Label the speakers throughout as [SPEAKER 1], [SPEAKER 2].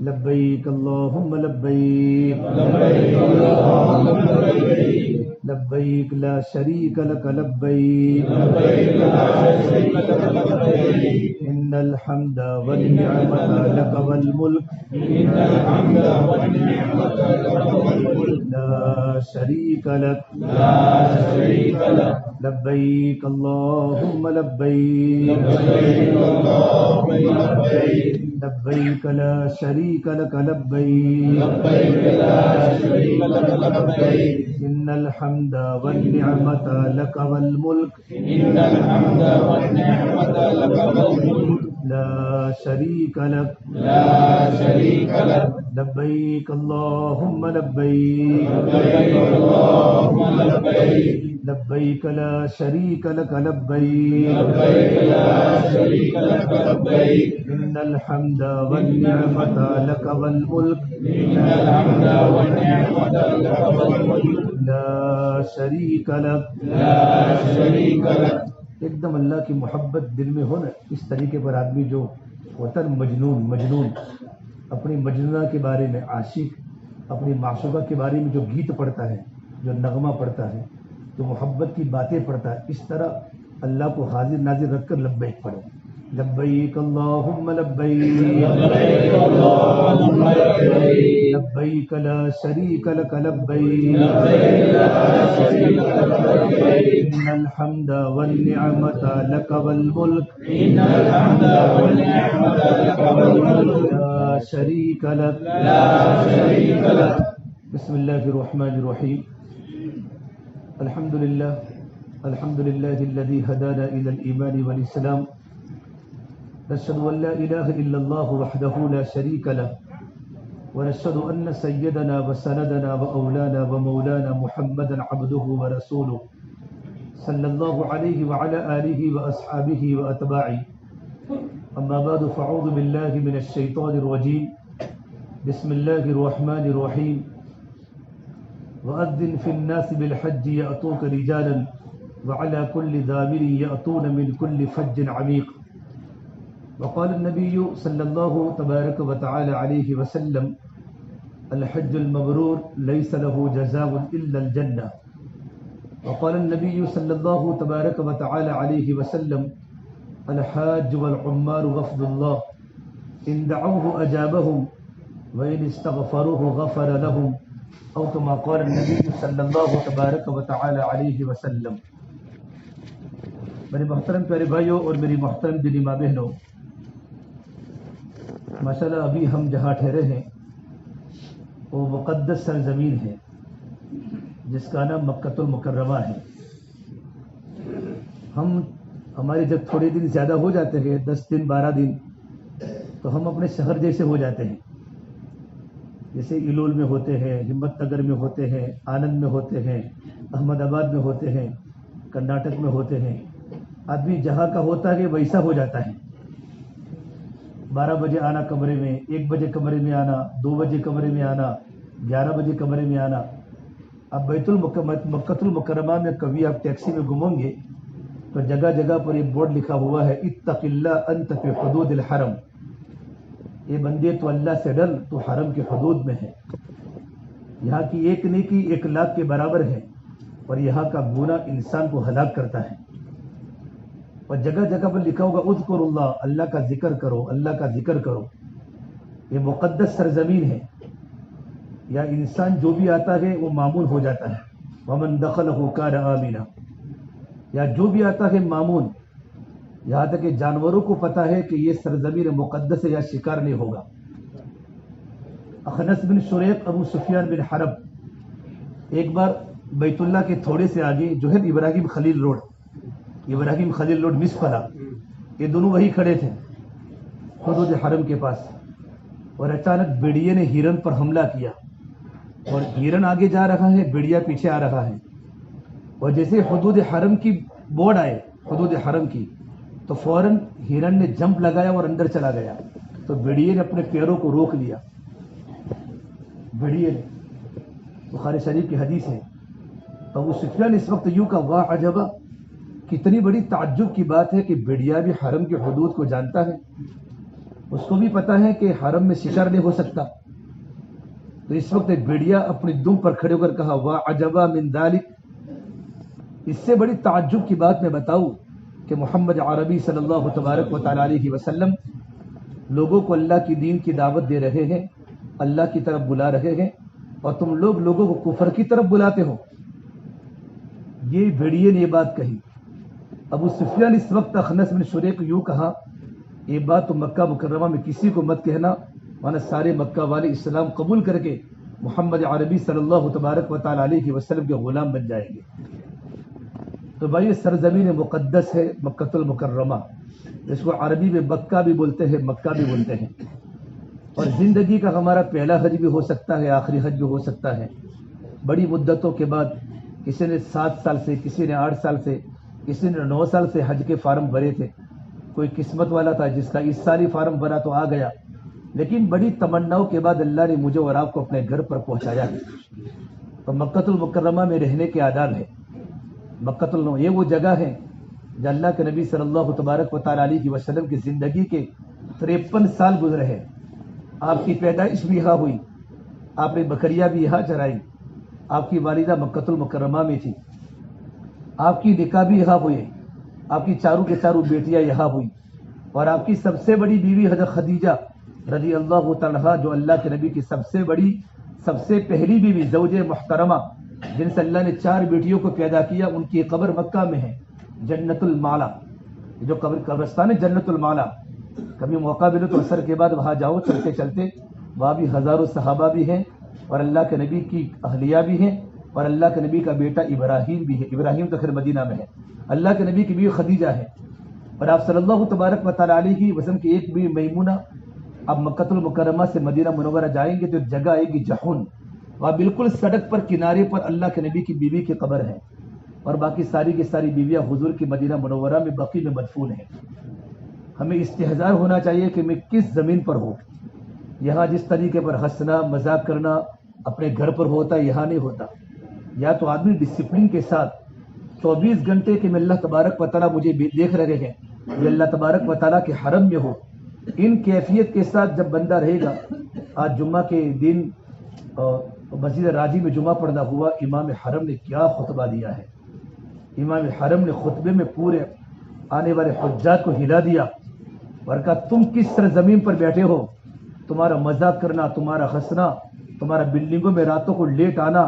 [SPEAKER 1] لبیک اللہم لبیک لبیک لا شریک لک لبیک ان الحمد والنعمت لک والملک لا شریک لک لبیک اللہم لبیک لبیک لا شریک لک لبیک ان الحمد والنعمت لک والملک لا شریک لک لبیک اللہم لبیک لبیک لا شریک لک لبیک ان الحمد والنعمت لک والملک لا شریک لک ایک دم اللہ کی محبت دل میں ہو نا، اس طریقے پر آدمی جو ہوتا ہے مجنون اپنی مجنونہ کے بارے میں، عاشق اپنی معشوقہ کے بارے میں جو گیت پڑھتا ہے، جو نغمہ پڑھتا ہے، جو محبت کی باتیں پڑھتا ہے، اس طرح اللہ کو حاضر ناظر رکھ کر لبیک پڑھو. لبیک اللہم لبیک لبیک لا شریک لک لبیک ان الحمد والنعمت لک والملک لا شریک لک. بسم اللہ الرحمن الرحیم. الحمد لله الذي هدانا إلى الإيمان والإسلام. نشهد أن لا إله إلا الله وحده لا شريك له، ونشهد أن سيدنا وسندنا وأولانا ومولانا محمدا عبده ورسوله صلى الله عليه وعلى آله وأصحابه وأتباعه. أما بعد فأعوذ بالله من الشيطان الرجيم. بسم الله الرحمن الرحيم. وأذن في الناس بالحج يأتوك رجالا وعلى كل ضامر يأتون من كل فج عميق. وقال النبي صلى الله تبارك وتعالى عليه وسلم: الحج المبرور ليس له جزاء إلا الجنة. وقال النبي صلى الله تبارك وتعالى عليه وسلم: الحاج والعمار وفد الله إن دعوه أجابهم وإن استغفروه غفر لهم، او كما قال النبی صلی اللہ تبارک و تعالی علیہ وسلم. میرے محترم پیارے بھائیوں اور میری محترم دینی ماں بہنوں، ماشاءاللہ ابھی ہم جہاں ٹھہرے ہیں وہ مقدس سرزمین ہے جس کا نام مکۃ المکرمہ ہے. ہمارے جب تھوڑے دن زیادہ ہو جاتے ہیں، 10 دن 12 دن، تو ہم اپنے شہر جیسے ہو جاتے ہیں. جیسے ایلول میں ہوتے ہیں، ہمت نگر میں ہوتے ہیں، آنند میں ہوتے ہیں، احمد آباد میں ہوتے ہیں، کرناٹک میں ہوتے ہیں. آدمی جہاں کا ہوتا ہے ویسا ہو جاتا ہے. 12 بجے آنا کمرے میں، 1 بجے کمرے میں آنا، 2 بجے کمرے میں آنا، 11 بجے کمرے میں آنا. اب مکۃ المکرمہ میں کبھی آپ ٹیکسی میں گھومیں گے تو جگہ جگہ پر ایک بورڈ لکھا ہوا ہے: اتق اللہ انت فی حدود الحرم. یہ بندے تو اللہ سے ڈر، تو حرم کے حدود میں ہے. یہاں کی ایک نیکی 1 لاکھ کے برابر ہے، اور یہاں کا گناہ انسان کو ہلاک کرتا ہے. اور جگہ جگہ پر لکھا ہوگا: اذکر اللہ، اللہ کا ذکر کرو، اللہ کا ذکر کرو. یہ مقدس سرزمین ہے. یا انسان جو بھی آتا ہے وہ معمون ہو جاتا ہے. ومن دخلہ کان آمنا. یا جو بھی آتا ہے معمون، یہاں تک کہ جانوروں کو پتا ہے کہ یہ سرزمین مقدس ہے، یا شکار نہیں ہوگا. اخنس بن شریق ابو سفیان بن حرب ایک بار بیت اللہ کے تھوڑے سے آگے جو ہے ابراہیم خلیل روڈ مسفلا، یہ دونوں وہی کھڑے تھے حدود حرم کے پاس. اور اچانک بیڑیے نے ہرن پر حملہ کیا، اور ہرن آگے جا رہا ہے، بیڑیا پیچھے آ رہا ہے. اور جیسے حدود حرم کی بورڈ آئے، حدود حرم کی، تو فوراً ہرن نے جمپ لگایا اور اندر چلا گیا. تو بیڑیے نے اپنے پیروں کو روک لیا. بیڑیے نے، بخاری شریف کی حدیث ہے. ابو سفیان اس وقت یوں کا واہ عجبا، کتنی بڑی تعجب کی بات ہے کہ بیڑیا بھی حرم کے حدود کو جانتا ہے. اس کو بھی پتا ہے کہ حرم میں شکار نہیں ہو سکتا. تو اس وقت ایک بھیڑیا اپنی دم پر کھڑے ہو کر کہا وا عجبا من ذالک. اس سے بڑی تعجب کی بات میں بتاؤں کہ محمد عربی صلی اللہ تبارک و تعالی علیہ وسلم لوگوں کو اللہ کی دین کی دعوت دے رہے ہیں, اللہ کی طرف بلا رہے ہیں, اور تم لوگ لوگوں کو کفر کی طرف بلاتے ہو. یہ بھیڑیے نے یہ بات کہی. ابو سفیان اس وقت اخنس بن شریق یوں کہا, یہ بات تو مکہ مکرمہ میں کسی کو مت کہنا, ورنہ سارے مکہ والے اسلام قبول کر کے محمد عربی صلی اللہ تبارک و تعالی علیہ وسلم کے غلام بن جائیں گے. تو بھائی سرزمین مقدس ہے مکۃ المکرمہ, جس کو عربی میں مکہ بھی بولتے ہیں, مکہ بھی بولتے ہیں. اور زندگی کا ہمارا پہلا حج بھی ہو سکتا ہے, آخری حج بھی ہو سکتا ہے. بڑی مدتوں کے بعد کسی نے 7 سال سے, کسی نے 8 سال سے, کسی نے 9 سال سے حج کے فارم بھرے تھے. کوئی قسمت والا تھا جس کا اس سال ہی فارم بھرا تو آ گیا. لیکن بڑی تمناؤں کے بعد اللہ نے مجھے اور آپ کو اپنے گھر پر پہنچایا ہے. تو مکۃ المکرمہ میں رہنے کے آداب ہے. مکۃ المکرمہ یہ وہ جگہ ہے جہاں اللہ کے نبی صلی اللہ تبارک و تعالی علیہ وسلم کی زندگی کے 53 سال گزرے ہیں. آپ کی پیدائش بھی یہاں ہوئی, آپ نے بکریاں بھی یہاں چرائی, آپ کی والدہ مکۃ المکرمہ میں تھی, آپ کی نکاح بھی یہاں ہوئے, آپ کی چاروں کے چاروں بیٹیاں یہاں ہوئی, اور آپ کی سب سے بڑی بیوی حضرت خدیجہ رضی اللہ تعالیٰ, جو اللہ کے نبی کی سب سے بڑی, سب سے پہلی بیوی, زوج محترمہ, جن سے اللہ نے 4 بیٹیوں کو پیدا کیا, ان کی قبر مکہ میں ہے, جنت المالا, جو قبرستان ہے جنت المالا. کبھی موقع ملے تو عصر کے بعد وہاں جاؤ چلتے چلتے, وہاں بھی ہزاروں صحابہ بھی ہیں, اور اللہ کے نبی کی اہلیہ بھی ہیں, اور اللہ کے نبی کا بیٹا ابراہیم بھی ہے. ابراہیم تو خیر مدینہ میں ہے. اللہ کے نبی کی بیوی خدیجہ ہے, اور آپ صلی اللہ تبارک و تعالی علیہ وسلم کی ایک بیوی میمونہ. اب مکۃ المکرمہ سے مدینہ منورہ جائیں گے تو جگہ آئے گی جہن, وہاں بالکل سڑک پر کنارے پر اللہ کے نبی کی بیوی کی قبر ہے, اور باقی ساری کی ساری بیویاں حضور کی مدینہ منورہ میں بقیع میں مدفون ہیں. ہمیں استحضار ہونا چاہیے کہ میں کس زمین پر ہوں. یہاں جس طریقے پر ہنسنا مذاق کرنا اپنے گھر پر ہوتا ہے, یہاں نہیں ہوتا. یا تو آدمی ڈسپلن کے ساتھ 24 گھنٹے کہ میں اللہ تبارک و تعالیٰ مجھے دیکھ رہے ہیں, یہ اللہ تبارک و تعالیٰ کے حرم میں ہو, ان کیفیت کے ساتھ جب بندہ رہے گا. آج جمعہ کے دن مسجد راجی میں جمعہ پڑھنا ہوا, امام حرم نے کیا خطبہ دیا ہے. امام حرم نے خطبے میں پورے آنے والے حجاج کو ہلا دیا, اور کہا تم کس سرزمین پر بیٹھے ہو, تمہارا مذاق کرنا, تمہارا ہنسنا, تمہارا بلڈنگوں میں راتوں کو لیٹ آنا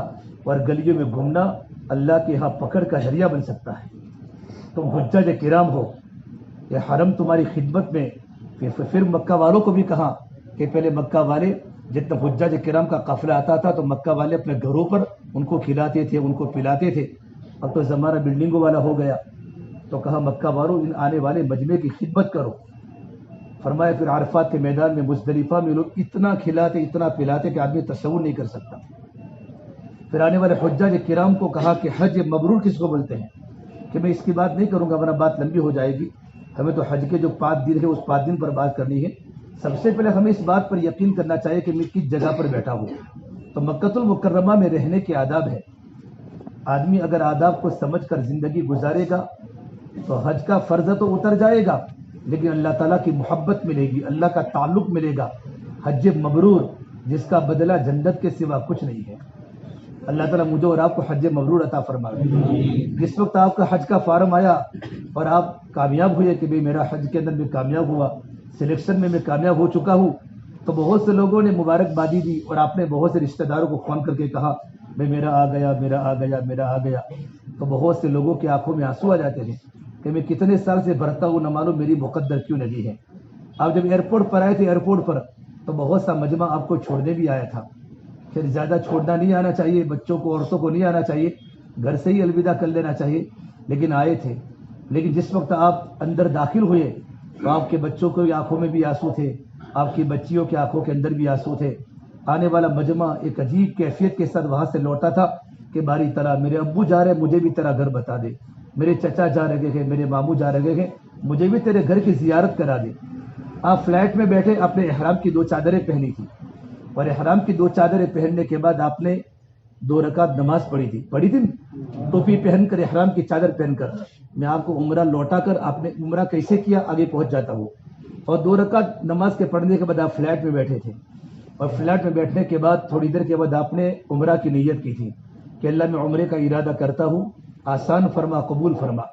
[SPEAKER 1] اور گلیوں میں گھومنا اللہ کے یہاں پکڑ کا ذریعہ بن سکتا ہے. تم حجاج کرام ہو, یہ حرم تمہاری خدمت میں. پھر مکہ والوں کو بھی کہا کہ پہلے مکہ والے جتنا حجاج کرام کا قافلہ آتا تھا تو مکہ والے اپنے گھروں پر ان کو کھلاتے تھے, ان کو پلاتے تھے. اب تو زمانہ بلڈنگوں والا ہو گیا, تو کہا مکہ والوں ان آنے والے مجمع کی خدمت کرو. فرمایا پھر عرفات کے میدان میں مزدلفہ میں لوگ اتنا کھلاتے اتنا پلاتے کہ آدمی تصور نہیں کر سکتا. پھر آنے والے حجاج کرام کو کہا کہ حج مبرور کس کو بولتے ہیں, کہ میں اس کی بات نہیں کروں گا ورنہ بات لمبی ہو جائے گی. ہمیں تو حج کے جو 5 دن ہے اس 5 دن پر بات کرنی ہے. سب سے پہلے ہمیں اس بات پر یقین کرنا چاہیے کہ میں کس جگہ پر بیٹھا ہوں. تو مکۃ المکرمہ میں رہنے کے آداب ہے. آدمی اگر آداب کو سمجھ کر زندگی گزارے گا تو حج کا فرض تو اتر جائے گا, لیکن اللہ تعالیٰ کی محبت ملے گی, اللہ کا تعلق ملے گا. حج مبرور جس کا بدلہ جنت کے سوا کچھ نہیں ہے. اللہ تعالیٰ مجھے اور آپ کو حج مبرور عطا فرمائے. جس وقت آپ کا حج کا فارم آیا اور آپ کامیاب ہوئے کہ بھئی میرا حج کے اندر میں کامیاب ہوا, سلیکشن میں کامیاب ہو چکا ہوں, تو بہت سے لوگوں نے مبارکبادی دی, اور آپ نے بہت سے رشتہ داروں کو فون کر کے کہا بھئی میرا آ گیا, میرا آ گیا, میرا آ گیا. تو بہت سے لوگوں کی آنکھوں میں آنسو آ جاتے ہیں کہ میں کتنے سال سے بھرتا ہوں, نہ معلوم میری مقدر کیوں لگی ہے. آپ جب ایئرپورٹ پر آئے تھے, ایئرپورٹ پر تو بہت سا مجمع آپ کو چھوڑنے بھی آیا تھا. پھر زیادہ چھوڑنا نہیں آنا چاہیے, بچوں کو عورتوں کو نہیں آنا چاہیے, گھر سے ہی الوداع کر لینا چاہیے. لیکن آئے تھے. لیکن جس وقت آپ اندر داخل ہوئے تو آپ کے بچوں کی آنکھوں میں بھی آنسو تھے, آپ کی بچیوں کی آنکھوں کے اندر بھی آنسو تھے. آنے والا مجمع ایک عجیب کیفیت کے ساتھ وہاں سے لوٹا تھا کہ باری طرح میرے ابو جا رہے, مجھے بھی تیرا گھر بتا دے, میرے چچا جا رہے ہیں, میرے ماموں جا رہے ہیں, مجھے بھی تیرے گھر کی زیارت کرا دے. آپ فلائٹ میں بیٹھے, آپ نے احرام کی 2 چادریں پہنی تھی, اور احرام کی 2 چادریں پہننے کے بعد آپ نے 2 رکعت نماز پڑھی تھی ٹوپی پہن کر, احرام کی چادر پہن کر. میں آپ کو عمرہ لوٹا کر, آپ نے عمرہ کیسے کیا آگے پہنچ جاتا ہوں. اور 2 رکعت نماز کے پڑھنے کے بعد آپ فلیٹ میں بیٹھے تھے، اور فلیٹ میں بیٹھنے کے بعد تھوڑی دیر کے بعد آپ نے عمرہ کی نیت کی تھی کہ اللہ میں عمرے کا ارادہ کرتا ہوں، آسان فرما، قبول فرما۔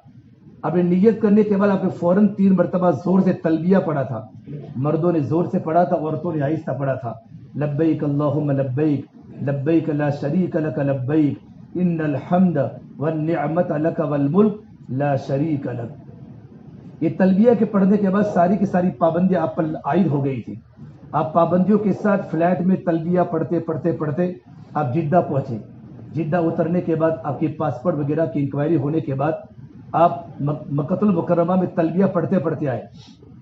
[SPEAKER 1] آپ نے نیت کرنے کے بعد آپ نے فوراً 3 مرتبہ زور سے تلبیہ پڑھا تھا، مردوں نے زور سے پڑھا تھا، عورتوں نے آہستہ پڑھا تھا، لبیک اللہم لبیک لبیک لا شریک لک لبیک ان الحمد والنعمت لک والملک لا شریک لک۔ یہ تلبیہ کے پڑھنے کے بعد ساری کی ساری پابندیاں آپ پر عائد ہو گئی تھی۔ آپ پابندیوں کے ساتھ فلیٹ میں تلبیہ پڑھتے پڑھتے پڑھتے آپ جدہ پہنچے۔ جدہ اترنے کے بعد آپ کی پاسپورٹ وغیرہ کی انکوائری ہونے کے بعد آپ مکۃ المکرمہ میں تلبیہ پڑھتے پڑھتے آئے۔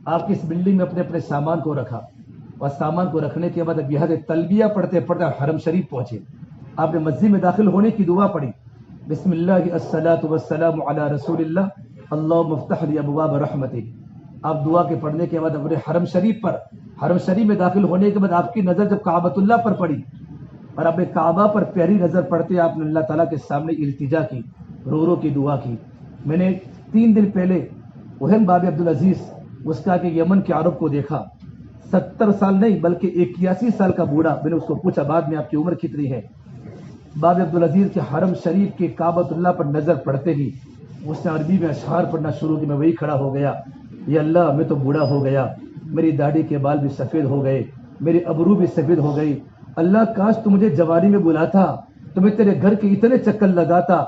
[SPEAKER 1] آپ کی اس بلڈنگ میں اپنے اپنے سامان کو رکھا، اور سامان کو رکھنے کے بعد اب یہاں سے تلبیہ پڑھتے پڑھتے حرم شریف پہنچے۔ آپ نے مسجد میں داخل ہونے کی دعا پڑھی، بسم اللہ الصلاۃ والسلام علی رسول اللہ اللہم افتح لی ابواب رحمتک۔ آپ دعا کے پڑھنے کے بعد اپنے حرم شریف میں داخل ہونے کے بعد آپ کی نظر جب کعبۃ اللہ پر پڑی، اور اپنے کعبہ پر پیاری نظر پڑتے آپ نے اللہ تعالیٰ کے سامنے التجا کی، رو رو کی دعا کی۔ میں نے 3 دن پہلے وہم باب عبدالعزیز اس کا کہ یمن کے عرب کو دیکھا، 70 سال نہیں بلکہ 81 سال کا بوڑھا۔ میں نے اس کو پوچھا بعد میں آپ کی عمر کتنی ہے؟ باب عبدالعزیز کے حرم شریف کے کعبۃ اللہ پر نظر پڑتے ہی اس نے عربی میں اشعار پڑھنا شروع کی۔ میں وہی کھڑا ہو گیا، یا اللہ میں تو بوڑھا ہو گیا، میری داڑھی کے بال بھی سفید ہو گئے، میری ابرو بھی سفید ہو گئی، اللہ کاش تو مجھے جوانی میں بلاتا تو میں تیرے گھر کے اتنے چکر لگاتا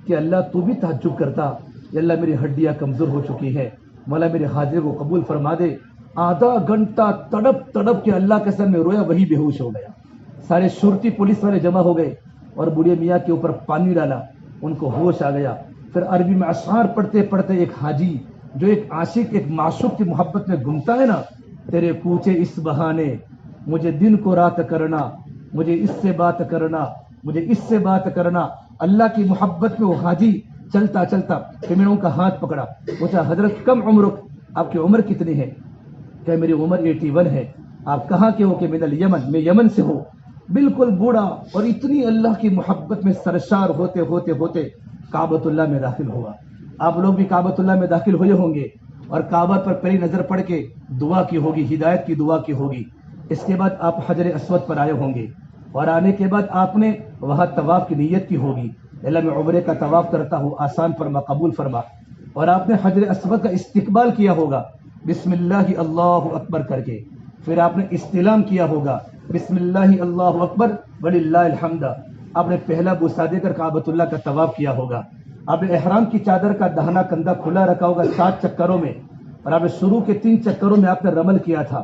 [SPEAKER 1] کہ اللہ تو بھی تعجب کرتا۔ یا اللہ میری ہڈیاں کمزور ہو چکی ہے، مولا میرے حاضر کو قبول فرما دے۔ آدھا گھنٹہ تڑپ تڑپ کے اللہ کے سامنے رویا، وہی بے ہوش ہو گیا۔ سارے شرطی پولیس والے جمع ہو گئے اور بوڑھے میاں کے اوپر پانی ڈالا، ان کو ہوش آ گیا۔ پھر عربی میں اشعار پڑھتے پڑھتے ایک حاجی جو ایک عاشق ایک معشوق کی محبت میں گھومتا ہے نا، تیرے کوچے اس بہانے مجھے دن کو رات کرنا، مجھے اس سے بات کرنا، مجھے اس سے بات کرنا۔ اللہ کی محبت میں وہ حاجی چلتا چلتا پھر میں نے ان کا ہاتھ پکڑا، پوچھا حضرت کم عمرک، آپ کی عمر کتنی ہے؟ کہ میری عمر 81 ہے۔ آپ کہاں کے ہو؟ کہ من الیمن، میں یمن سے ہوں۔ بالکل بوڑھا اور اتنی اللہ کی محبت میں سرشار ہوتے ہوتے ہوتے کعبۃ اللہ میں داخل ہوا۔ آپ لوگ بھی کعبۃ اللہ میں داخل ہوئے ہوں گے اور کعبہ پر پہلی نظر پڑھ کے دعا کی ہوگی، ہدایت کی دعا کی ہوگی۔ اس کے بعد آپ حجر اسود پر آئے ہوں گے، اور آنے کے بعد آپ نے وہاں طواف کی نیت کی ہوگی، اللہ میں عمرے کا طواف کرتا ہوں، آسان فرما، قبول فرما۔ اور آپ نے حجر اسود کا استقبال کیا ہوگا بسم اللہ اللہ اکبر کر کے، پھر آپ نے استلام کیا ہوگا بسم اللہ اللہ اکبر وللہ الحمد۔ آپ نے پہلا بوسہ دے کر کعبۃ اللہ کا طواف کیا ہوگا۔ آپ نے احرام کی چادر کا دہنا کندھا کھلا رکھا ہوگا 7 چکروں میں، اور آپ نے شروع کے 3 چکروں میں آپ نے رمل کیا تھا۔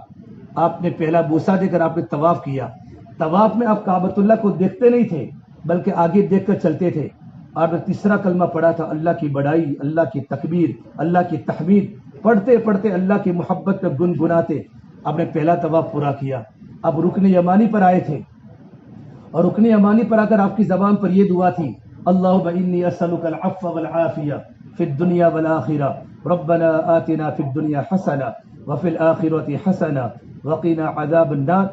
[SPEAKER 1] آپ نے پہلا بوسہ دے کر آپ نے طواف کیا۔ طواف میں آپ کعبۃ اللہ کو دیکھتے نہیں تھے بلکہ آگے دیکھ کر چلتے تھے۔ آپ نے تیسرا کلمہ پڑھا تھا، اللہ کی بڑائی، اللہ کی تکبیر، اللہ کی تحمید، پڑھتے پڑھتے اللہ کی محبت میں گنگناتے آپ نے پہلا طواف پورا کیا۔ اب رکن یمانی پر آئے تھے، اور رکن یمانی پر آ کر آپ کی زبان پر یہ دعا تھی، اللہم انی اسألک العفو والعافیہ فی الدنیا والآخرہ ربنا آتنا فی الدنیا حسنہ وفی الآخرۃ حسنہ وقنا عذاب النار۔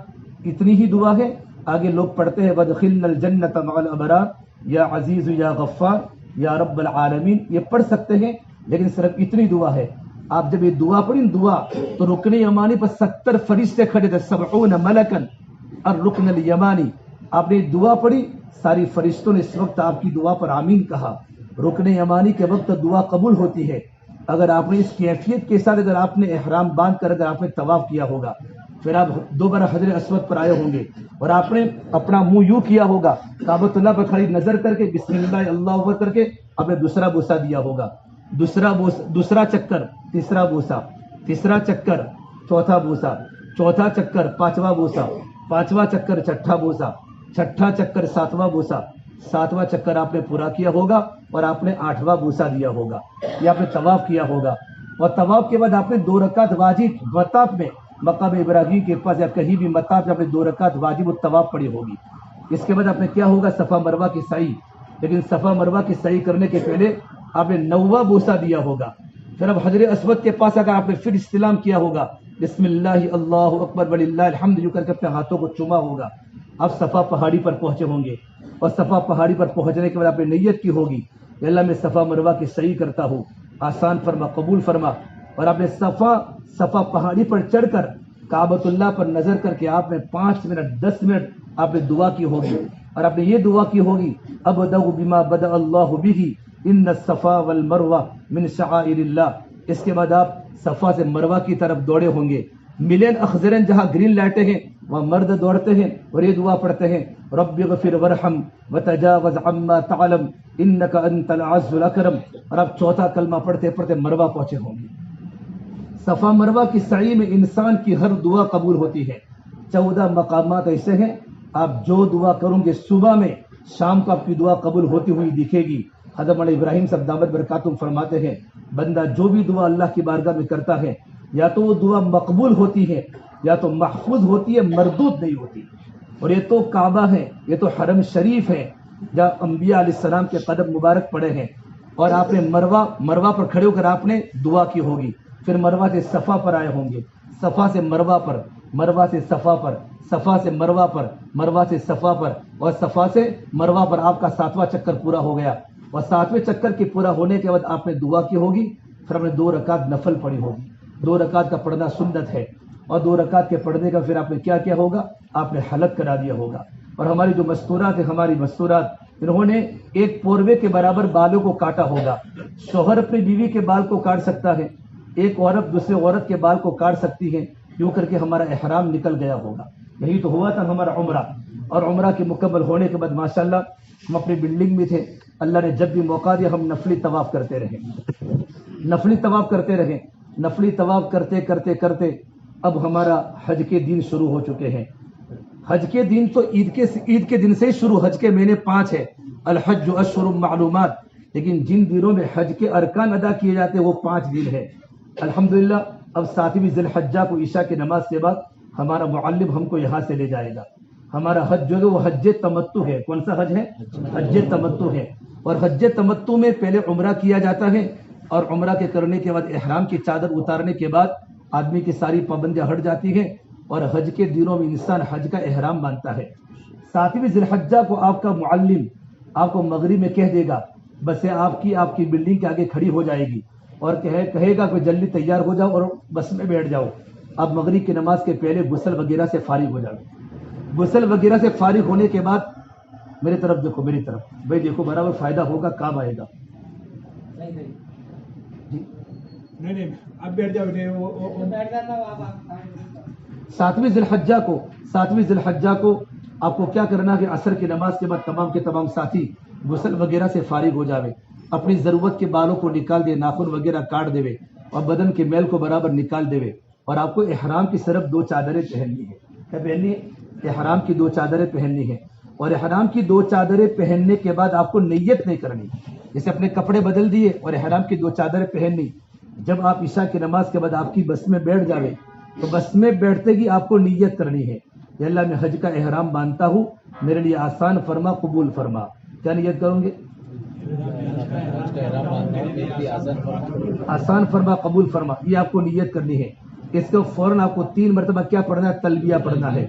[SPEAKER 1] اتنی ہی دعا ہے۔ آگے لوگ پڑھتے ہیں وادخلنا الجنۃ مع الابرار یا عزیز یا غفار یا رب العالمین، یہ پڑھ سکتے ہیں، لیکن صرف اتنی دعا ہے۔ آپ جب یہ دعا پڑھی دعا تو رکن یمانی پر 70 فرشتے کھڑے تھے، 70 ملکن الرکن الیمانی۔ آپ نے دعا پڑھی، ساری فرشتوں نے اس وقت آپ کی دعا پر آمین کہا۔ رکن یمانی کے وقت دعا قبول ہوتی ہے اگر آپ نے اس کیفیت کے ساتھ، اگر آپ نے احرام باندھ کر اگر آپ نے طواف کیا ہوگا، پھر آپ دوبارہ حجر اسود پر آئے ہوں گے اور آپ نے اپنا منہ یوں کیا ہوگا، کعبۃ اللہ پر کھڑی نظر کر کے بسم اللہ اللہ اکبر کر کے آپ نے دوسرا بوسہ دیا ہوگا، دوسرا چکر، تیسرا بوسہ، تیسرا چکر، چوتھا بوسہ، چوتھا چکر، پانچواں بوسہ، پانچواں چکر، چھٹا بوسہ، چھٹا چکر، ساتواں بوسہ، ساتواں چکر آپ نے پورا کیا ہوگا، اور آپ نے 8واں بوسہ دیا ہوگا، یہ آپ نے طواف کیا ہوگا۔ اور طواف کے بعد آپ نے 2 رکعت واجب مطاف میں مقام ابراہیم کے پاس یا کہیں بھی مطاف میں آپ نے 2 رکعت واجب الطواف پڑھی ہوگی۔ اس کے بعد آپ نے کیا ہوگا، صفا مروہ کی سعی، لیکن صفا مروہ کی سعی کرنے کے پہلے آپ نے 9واں بوسہ دیا ہوگا۔ پھر اب حجر اسود کے پاس اگر آپ نے پھر استلام کیا ہوگا بسم اللہ اللہ اکبر وللہ الحمد یوں کر کے اپنے ہاتھوں کو چوما ہوگا، آپ صفا پہاڑی پر پہنچے ہوں گے، اور صفا پہاڑی پر پہنچنے کے بعد آپ نے نیت کی ہوگی کہ اللہ میں صفا مروہ کی سعی کرتا ہوں، آسان فرما، قبول فرما۔ اور آپ نے صفا پہاڑی پر چڑھ کر کعبۃ اللہ پر نظر کر کے آپ نے 5 منٹ 10 منٹ آپ نے دعا کی ہوگی، اور آپ نے یہ دعا کی ہوگی ابدأ بما بدأ اللہ بہ ان الصفا والمروہ من شعائر اللہ۔ اس کے بعد آپ صفا سے مروہ کی طرف دوڑے ہوں گے، ملین اخضرن جہاں گرین لائٹیں ہیں وہاں مرد دوڑتے ہیں اور یہ دعا پڑھتے ہیں رب اغفر ورحم وتجاوز عما تعلم انک انت العز الاکرم، اور آپ چوتھا کلمہ پڑھتے پڑھتے مروہ پہنچے ہوں گے۔ صفا مروہ کی سعی میں انسان کی ہر دعا قبول ہوتی ہے۔ 14 مقامات ایسے ہیں آپ جو دعا کروں گے صبح میں شام کو آپ کی دعا قبول ہوتی ہوئی دکھے گی۔ حضرت مولانا ابراہیم صاحب دامت برکاتہم فرماتے ہیں بندہ جو بھی دعا اللہ کی بارگاہ میں کرتا ہے یا تو وہ دعا مقبول ہوتی ہے یا تو محفوظ ہوتی ہے، مردود نہیں ہوتی۔ اور یہ تو کعبہ ہے، یہ تو حرم شریف ہے جہاں انبیاء علیہ السلام کے قدم مبارک پڑے ہیں، اور آپ نے مروہ پر کھڑے ہو کر آپ نے دعا کی ہوگی، پھر مروہ سے صفا پر آئے ہوں گے، صفا سے مروہ پر، مروہ سے صفا پر، صفا سے مروہ پر، مروہ سے صفا پر، اور صفا سے مروہ پر آپ کا 7واں چکر پورا ہو گیا، اور 7ویں چکر کے پورا ہونے کے بعد آپ نے دعا کی ہوگی، پھر آپ نے 2 رکعت نفل پڑھی ہوگی۔ 2 رکعت کا پڑھنا سنت ہے، اور 2 رکعت کے پڑھنے کا پھر آپ نے کیا کیا ہوگا، آپ نے حلق کرا دیا ہوگا۔ اور ہماری جو مستورات ہیں، ہماری مستورات، انہوں نے ایک پوروے کے برابر بالوں کو کاٹا ہوگا۔ شوہر اپنی بیوی کے بال کو کاٹ سکتا ہے، ایک عورت دوسرے عورت کے بال کو کاٹ سکتی ہے، یوں کر کے ہمارا احرام نکل گیا ہوگا۔ یہی تو ہوا تھا ہمارا عمرہ، اور عمرہ کے مکمل ہونے کے بعد ماشاءاللہ ہم اپنی بلڈنگ میں تھے، اللہ نے جب بھی موقع دیا ہم نفلی طواف کرتے رہے، نفلی طواف کرتے رہے، نفلی طواف کرتے کرتے کرتے اب ہمارا حج کے دن شروع ہو چکے ہیں۔ حج کے دن تو عید کے دن سے ہی شروع، حج کے مہینے 5 ہے، الحج اشہر معلومات، لیکن جن دنوں میں حج کے ارکان ادا کیے جاتے ہیں وہ 5 دن ہے۔ الحمدللہ اب 7ویں ذی الحجہ کو عشاء کی نماز کے بعد ہمارا معلم ہم کو یہاں سے لے جائے گا۔ ہمارا حج جو ہے وہ حج تمتع ہے۔ کون سا حج ہے؟ حج تمتع ہے، اور حج تمتع میں پہلے عمرہ کیا جاتا ہے، اور عمرہ کے کرنے کے بعد احرام کی چادر اتارنے کے بعد آدمی کی ساری پابندیاں ہٹ جاتی ہیں، اور حج کے دنوں میں انسان حج کا احرام باندھتا ہے۔ 7ویں ذی الحجہ کو آپ کا معلم آپ کو مغرب میں کہہ دے گا، بس آپ کی بلڈنگ کے آگے کھڑی ہو جائے گی اور کہے گا کہ جلدی تیار ہو جاؤ اور بس میں بیٹھ جاؤ۔ آپ مغرب کی نماز کے پہلے غسل وغیرہ سے فارغ ہو جاؤ۔ غسل وغیرہ سے فارغ ہونے کے بعد میری طرف دیکھو، میری طرف بھائی دیکھو، برابر فائدہ ہوگا، کام آئے گا۔
[SPEAKER 2] نہیں اب بیٹھ جاؤ۔
[SPEAKER 1] 7ویں ذی الحجہ کو آپ کو کیا کرنا کہ عصر کی نماز کے بعد تمام کے تمام ساتھی غسل وغیرہ سے فارغ ہو جاوے، اپنی ضرورت کے بالوں کو نکال دے، ناخن وغیرہ کاٹ دے اور بدن کے میل کو برابر نکال دے، اور آپ کو احرام کی صرف 2 چادریں پہننی ہے۔ کیا پہننی ہے؟ احرام کی 2 چادریں پہننی ہے، اور احرام کی 2 چادریں پہننے کے بعد آپ کو نیت نہیں کرنی، جیسے اپنے کپڑے بدل دیے اور احرام کی 2 چادریں پہننی۔ جب آپ عشاء کی نماز کے بعد آپ کی بس میں بیٹھ جاوے تو بس میں بیٹھتے ہی آپ کو نیت کرنی ہے کہ اللہ میں حج کا احرام باندھتا ہوں، میرے لیے آسان فرما، قبول فرما۔ کیا نیت کروں گے؟ آسان فرما، قبول فرما، یہ آپ کو نیت کرنی ہے۔ اس کو فوراً آپ کو 3 مرتبہ کیا پڑھنا ہے؟ تلبیہ پڑھنا ہے۔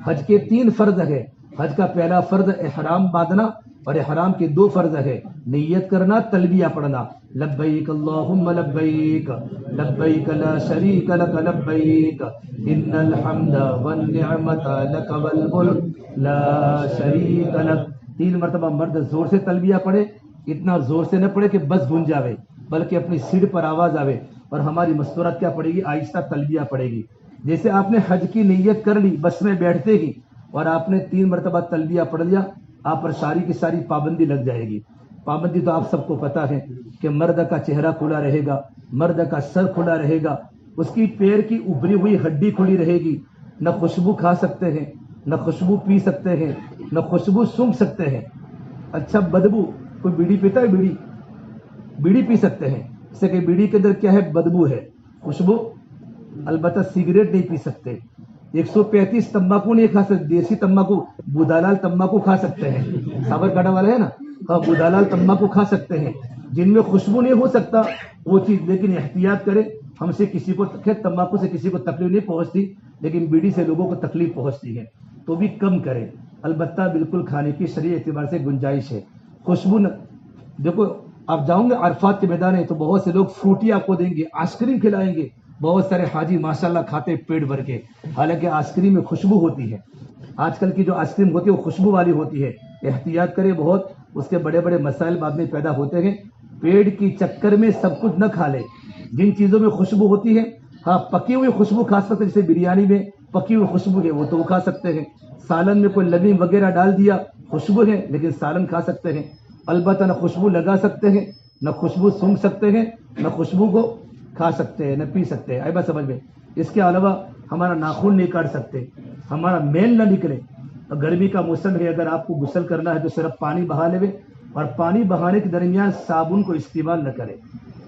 [SPEAKER 1] حج کے 3 فرض ہے۔ حج کا پہلا فرض احرام باندھنا، اور احرام کے 2 فرض ہے، نیت کرنا، تلبیہ پڑھنا، لبیک اللہم لبیک لبیک لا شریک لک لبیک ان الحمد والنعمت لک والملک لا شریک لک۔ 3 مرتبہ مرد زور سے تلبیہ پڑھے، اتنا زور سے نہ پڑھے کہ بس گونج جاوے، بلکہ اپنی سیڑھ پر آواز آوے، اور ہماری مستورات کیا پڑے گی؟ آہستہ تلبیہ پڑے گی۔ جیسے آپ نے حج کی نیت کر لی بس میں بیٹھتے ہی، اور آپ نے 3 مرتبہ تلبیہ پڑھ لیا، آپ پر ساری کی ساری پابندی لگ جائے گی۔ پابندی تو آپ سب کو پتا ہے کہ مرد کا چہرہ کھلا رہے گا، مرد کا سر کھلا رہے گا، اس کی پیر کی ابری ہوئی ہڈی کھلی رہے گی، نہ خوشبو کھا سکتے ہیں، نہ خوشبو پی سکتے ہیں، نہ خوشبو سونگھ سکتے ہیں۔ اچھا بدبو، کوئی بیڑی پیتا ہے؟ بیڑی پی سکتے ہیں، اس سے کہ بیڑی کے اندر کیا ہے؟ بدبو ہے، خوشبو۔ البتہ سگریٹ نہیں پی سکتے، 135 تمباکو نہیں کھا سکتے، دیسی تمباکو، بودالال تمباکو کھا سکتے ہیں، سابر کاٹا والا ہے نا، بودالال تمباکو کھا سکتے ہیں، جن میں خوشبو نہیں ہو سکتا وہ چیز۔ لیکن احتیاط کرے، ہم سے کسی کو تمباکو سے کسی کو تکلیف نہیں پہنچتی، لیکن بیڑی سے لوگوں کو تکلیف پہنچتی ہے، تو بھی کم کرے۔ البتہ بالکل کھانے کی شرعی اعتبار سے گنجائش ہے۔ خوشبو دیکھو، آپ جاؤں گے عرفات کے میدان ہے تو بہت سے لوگ فروٹی آپ کو دیں گے، آئس کریم کھلائیں گے، بہت سارے حاجی ماشاءاللہ کھاتے پیٹ بھر کے، حالانکہ آئس کریم میں خوشبو ہوتی ہے، آج کل کی جو آئس کریم ہوتی ہے وہ خوشبو والی ہوتی ہے، احتیاط کرے بہت، اس کے بڑے بڑے مسائل بعد میں پیدا ہوتے ہیں، پیٹ کی چکر میں سب کچھ نہ کھا لے، جن چیزوں میں خوشبو ہوتی ہے، ہاں پکی ہوئی خوشبو کھا سکتے، جیسے بریانی میں پکی ہوئی خوشبو ہے وہ تو وہ کھا سکتے ہیں، سالن میں کوئی لبنی وغیرہ ڈال دیا خوشبو ہے لیکن سالن کھا سکتے ہیں، البتہ نہ خوشبو لگا سکتے ہیں، نہ خوشبو سونگھ سکتے ہیں، نہ خوشبو کو کھا سکتے ہیں، نہ پی سکتے ہیں، بات سمجھ میں۔ اس کے علاوہ ہمارا ناخن نہیں کاٹ سکتے، ہمارا میل نہ نکلے، گرمی کا موسم ہے، اگر آپ کو غسل کرنا ہے تو صرف پانی بہا لے، اور پانی بہانے کے درمیان صابن کو استعمال نہ کرے،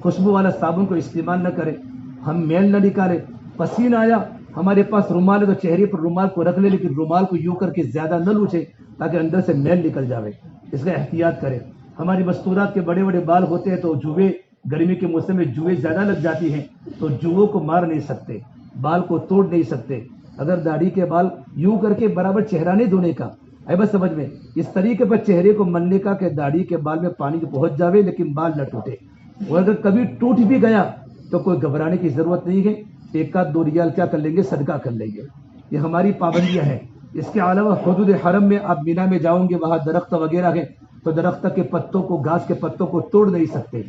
[SPEAKER 1] خوشبو والا صابن کو استعمال نہ کرے، ہم میل نہ نکالے، پسینہ آیا ہمارے پاس رومال ہے تو چہرے پر رومال کو رکھ لے، لیکن رومال کو یوں کر کے زیادہ نہ لوچے تاکہ اندر سے میل نکل جاوے، اس کا احتیاط کرے۔ ہماری مستورات کے بڑے بڑے بال ہوتے ہیں تو جوئے، گرمی کے موسم میں جوئے زیادہ لگ جاتی ہیں تو جوؤں کو مار نہیں سکتے، بال کو توڑ نہیں سکتے، اگر داڑھی کے بال یوں کر کے برابر چہرہ نہیں دھونے کا، بس سمجھ میں، اس طریقے پر چہرے کو ملنے کا کہ داڑھی کے بال میں پانی پہنچ جاوے لیکن بال نہ ٹوٹے، اور اگر کبھی ٹوٹ بھی گیا تو کوئی گھبرانے کی ضرورت نہیں ہے، ایک آدھ 2 ریال کیا کر لیں گے، صدقہ کر لیں گے، یہ ہماری پابندیاں ہیں۔ اس کے علاوہ حدود حرم میں آپ مینا میں جاؤں گے، وہاں درخت وغیرہ ہیں تو درخت کے پتوں کو، گھاس کے پتوں کو توڑ نہیں سکتے،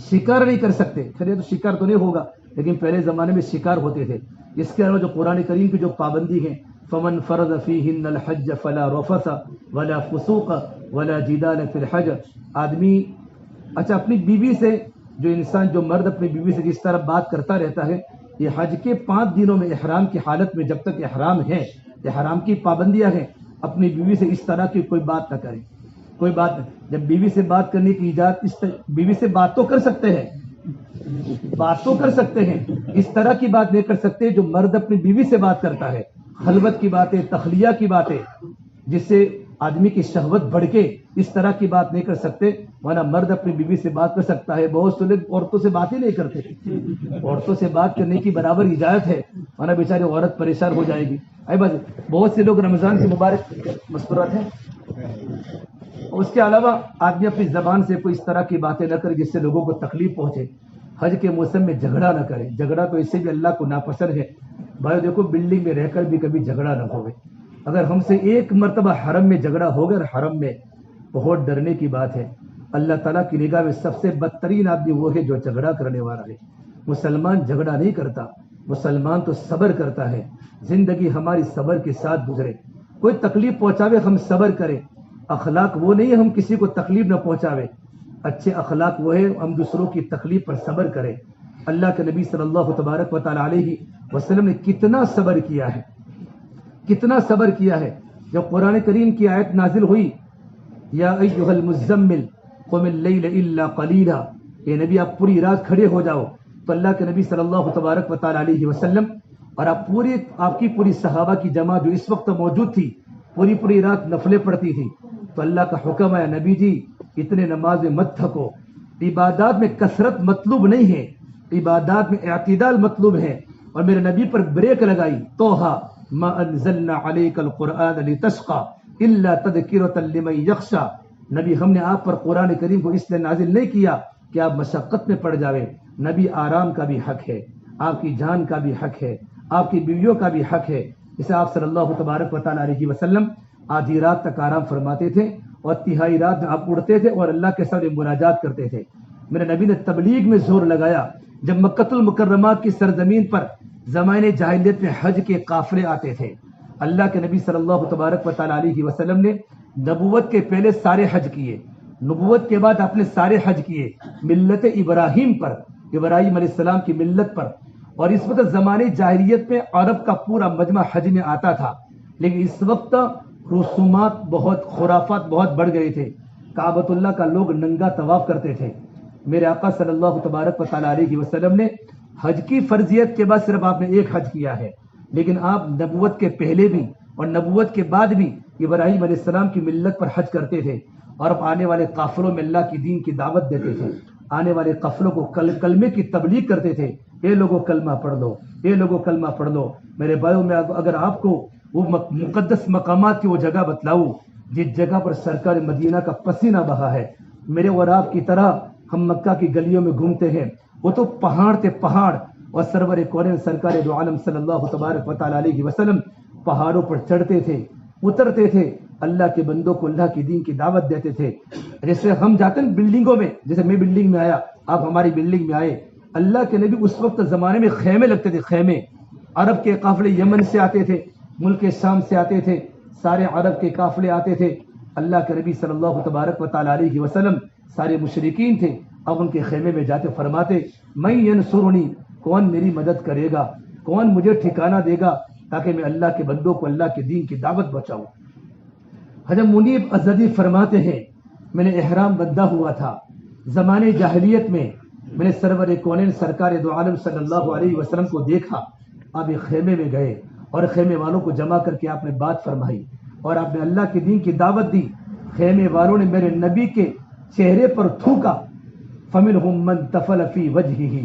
[SPEAKER 1] شکار نہیں کر سکتے، خیر یہ تو شکار تو نہیں ہوگا لیکن پہلے زمانے میں شکار ہوتے تھے۔ اس کے علاوہ جو قرآن کریم کی جو پابندی ہے، فمن فرض فیہن الحج فلا رفث ولا فسوق ولا جدال فی الحج، آدمی اچھا اپنی بیوی سے، جو انسان، جو مرد اپنی بیوی سے جس طرح بات کرتا رہتا ہے، یہ حج کے 5 دنوں میں احرام کی حالت میں جب تک احرام ہے، احرام کی پابندیاں ہیں، اپنی بیوی سے اس طرح کی کوئی بات نہ کرے، کوئی بات نہیں۔ جب بیوی سے بات کرنے کی اجازت، بیوی سے بات تو کر سکتے ہیں، بات تو کر سکتے ہیں، اس طرح کی بات نہیں کر سکتے جو مرد اپنی بیوی سے بات کرتا ہے، خلوت کی باتیں، تخلیہ کی باتیں، جس سے آدمی کی شہوت بڑھ کے، اس طرح کی بات نہیں کر سکتے، ورنہ مرد اپنی بیوی سے بات کر سکتا ہے، بہت سے لوگ عورتوں سے بات ہی نہیں کرتے، عورتوں سے بات کرنے کی برابر اجازت ہے، ورنہ بیچاری عورت پریشان ہو جائے گی۔ بہت سے لوگ رمضان کے مبارک مستورات ہیں، اس کے علاوہ آدمی اپنی زبان سے کوئی اس طرح کی باتیں نہ کرے جس سے لوگوں کو تکلیف پہنچے، حج کے موسم میں جھگڑا نہ کرے، جھگڑا تو اس سے بھی اللہ کو ناپسند ہے، بھائی دیکھو بلڈنگ میں رہ کر بھی کبھی جھگڑا نہ ہوئے، اگر ہم سے ایک مرتبہ حرم میں جھگڑا ہو گیا، حرم میں بہت ڈرنے کی بات ہے، اللہ تعالیٰ کی نگاہ میں سب سے بدترین آدمی وہ ہے جو جھگڑا کرنے والا ہے۔ مسلمان جھگڑا نہیں کرتا، مسلمان تو صبر کرتا ہے، زندگی ہماری صبر کے ساتھ گزرے، کوئی تکلیف پہنچاوے ہم صبر کریں، اخلاق وہ نہیں ہے ہم کسی کو تکلیف نہ پہنچاوے، اچھے اخلاق وہ ہے ہم دوسروں کی تکلیف پر صبر کریں۔ اللہ کے نبی صلی اللہ تبارک و تعالی علیہ وسلم نے کتنا صبر کیا ہے، کتنا صبر کیا ہے، جب قرآن کریم کی آیت نازل ہوئی، یا ایھا المزمل قم اللیل الا قلیلا، اے نبی آپ پوری رات کھڑے ہو جاؤ، تو اللہ کے نبی صلی اللہ تبارک و تعالی علیہ وسلم اور آپ کی پوری صحابہ کی جماعت جو اس وقت موجود تھی، پوری رات نفلیں پڑھتی تھی، تو اللہ کا حکم ہے نبی جی اتنے نماز میں مت تھکو، عبادات میں کثرت مطلوب نہیں ہے، عبادات میں اعتدال مطلوب ہے، اور میرے نبی پر بریک لگائی، توہا ما انزلنا علیک القرآن لتشقى الا تذکرۃ لمن یخشی، نبی ہم نے آپ پر قرآن کریم کو اس لیے نازل نہیں کیا کہ آپ مشقت میں پڑ جاوے، نبی آرام کا بھی حق ہے، آپ کی جان کا بھی حق ہے، آپ کی بیویوں کا بھی حق ہے، اسے آپ صلی اللہ تبارک و تعالی علیہ وسلم آدھی رات تک آرام فرماتے تھے، اور تہائی رات میں آپ اڑتے تھے اور اللہ کے سامنے مناجات کرتے تھے۔ میرے نبی نے تبلیغ میں زور لگایا، جب مکۃ المکرمہ کی سرزمین پر زمانے جاہلیت میں حج کے قافلے آتے تھے، اللہ کے نبی صلی اللہ تبارک و تعالی علیہ وسلم نے نبوت کے پہلے سارے حج کیے، نبوت کے بعد اپنے سارے حج کیے ملت ابراہیم پر، ابراہیم علیہ السلام کی ملت پر، اور اس وقت زمانے جاہلیت میں عرب کا پورا مجمع حج میں آتا تھا، لیکن اس وقت رسومات بہت، خرافات بہت بڑھ گئے تھے، کعبۃ اللہ کا لوگ ننگا طواف کرتے تھے۔ میرے آقا صلی اللہ تبارک و تعالی علیہ وسلم نے حج کی فرضیت کے بعد صرف آپ نے ایک حج کیا ہے، لیکن آپ نبوت کے پہلے بھی اور نبوت کے بعد بھی ابراہیم علیہ السلام کی ملت پر حج کرتے تھے، اور اب آنے والے قافلوں میں اللہ کی دین کی دعوت دیتے تھے، آنے والے قافلوں کو کلمے کی تبلیغ کرتے تھے، اے لوگوں کلمہ پڑھ لو، اے لوگوں کلمہ پڑھ لو۔ میرے بھائیوں میں اگر آپ کو وہ مقدس مقامات کی وہ جگہ بتلاؤں جس جگہ پر سرکار مدینہ کا پسینہ بہا ہے، میرے اور آپ کی طرح ہم مکہ کی گلیوں میں گھومتے ہیں، وہ تو پہاڑ تھے پہاڑ، اور سرور کونین سرکار دو عالم صلی اللہ تبارک و تعالی علیہ وسلم پہاڑوں پر چڑھتے تھے، اترتے تھے، اللہ کے بندوں کو اللہ کی دین کی دعوت دیتے تھے۔ جیسے ہم جاتے ہیں بلڈنگوں میں، جیسے میں بلڈنگ میں آیا، آپ ہماری بلڈنگ میں آئے، اللہ کے نبی اس وقت زمانے میں خیمے لگتے تھے، خیمے، عرب کے قافلے یمن سے آتے تھے، ملک شام سے آتے تھے، سارے عرب کے قافلے آتے تھے، اللہ کے نبی صلی اللہ تبارک و تعالی علیہ وسلم سارے مشرکین تھے، اب ان کے خیمے میں جاتے فرماتے من ینصرنی، کون میری مدد کرے گا، کون مجھے ٹھکانہ دے گا تاکہ میں اللہ کے بندوں کو اللہ کے دین کی دعوت بچاؤں۔ حضرت منیب ازدی فرماتے ہیں میں نے احرام بندہ ہوا تھا، زمانے جاہلیت میں میں نے سرور کونین سرکار دو عالم صلی اللہ علیہ وسلم کو دیکھا، آپ ایک خیمے میں گئے اور خیمے والوں کو جمع کر کے آپ نے بات فرمائی اور آپ نے اللہ کے دین کی دعوت دی۔ خیمے والوں نے میرے نبی کے چہرے پر تھوکا، فمنہم من تفل فی وجہہ،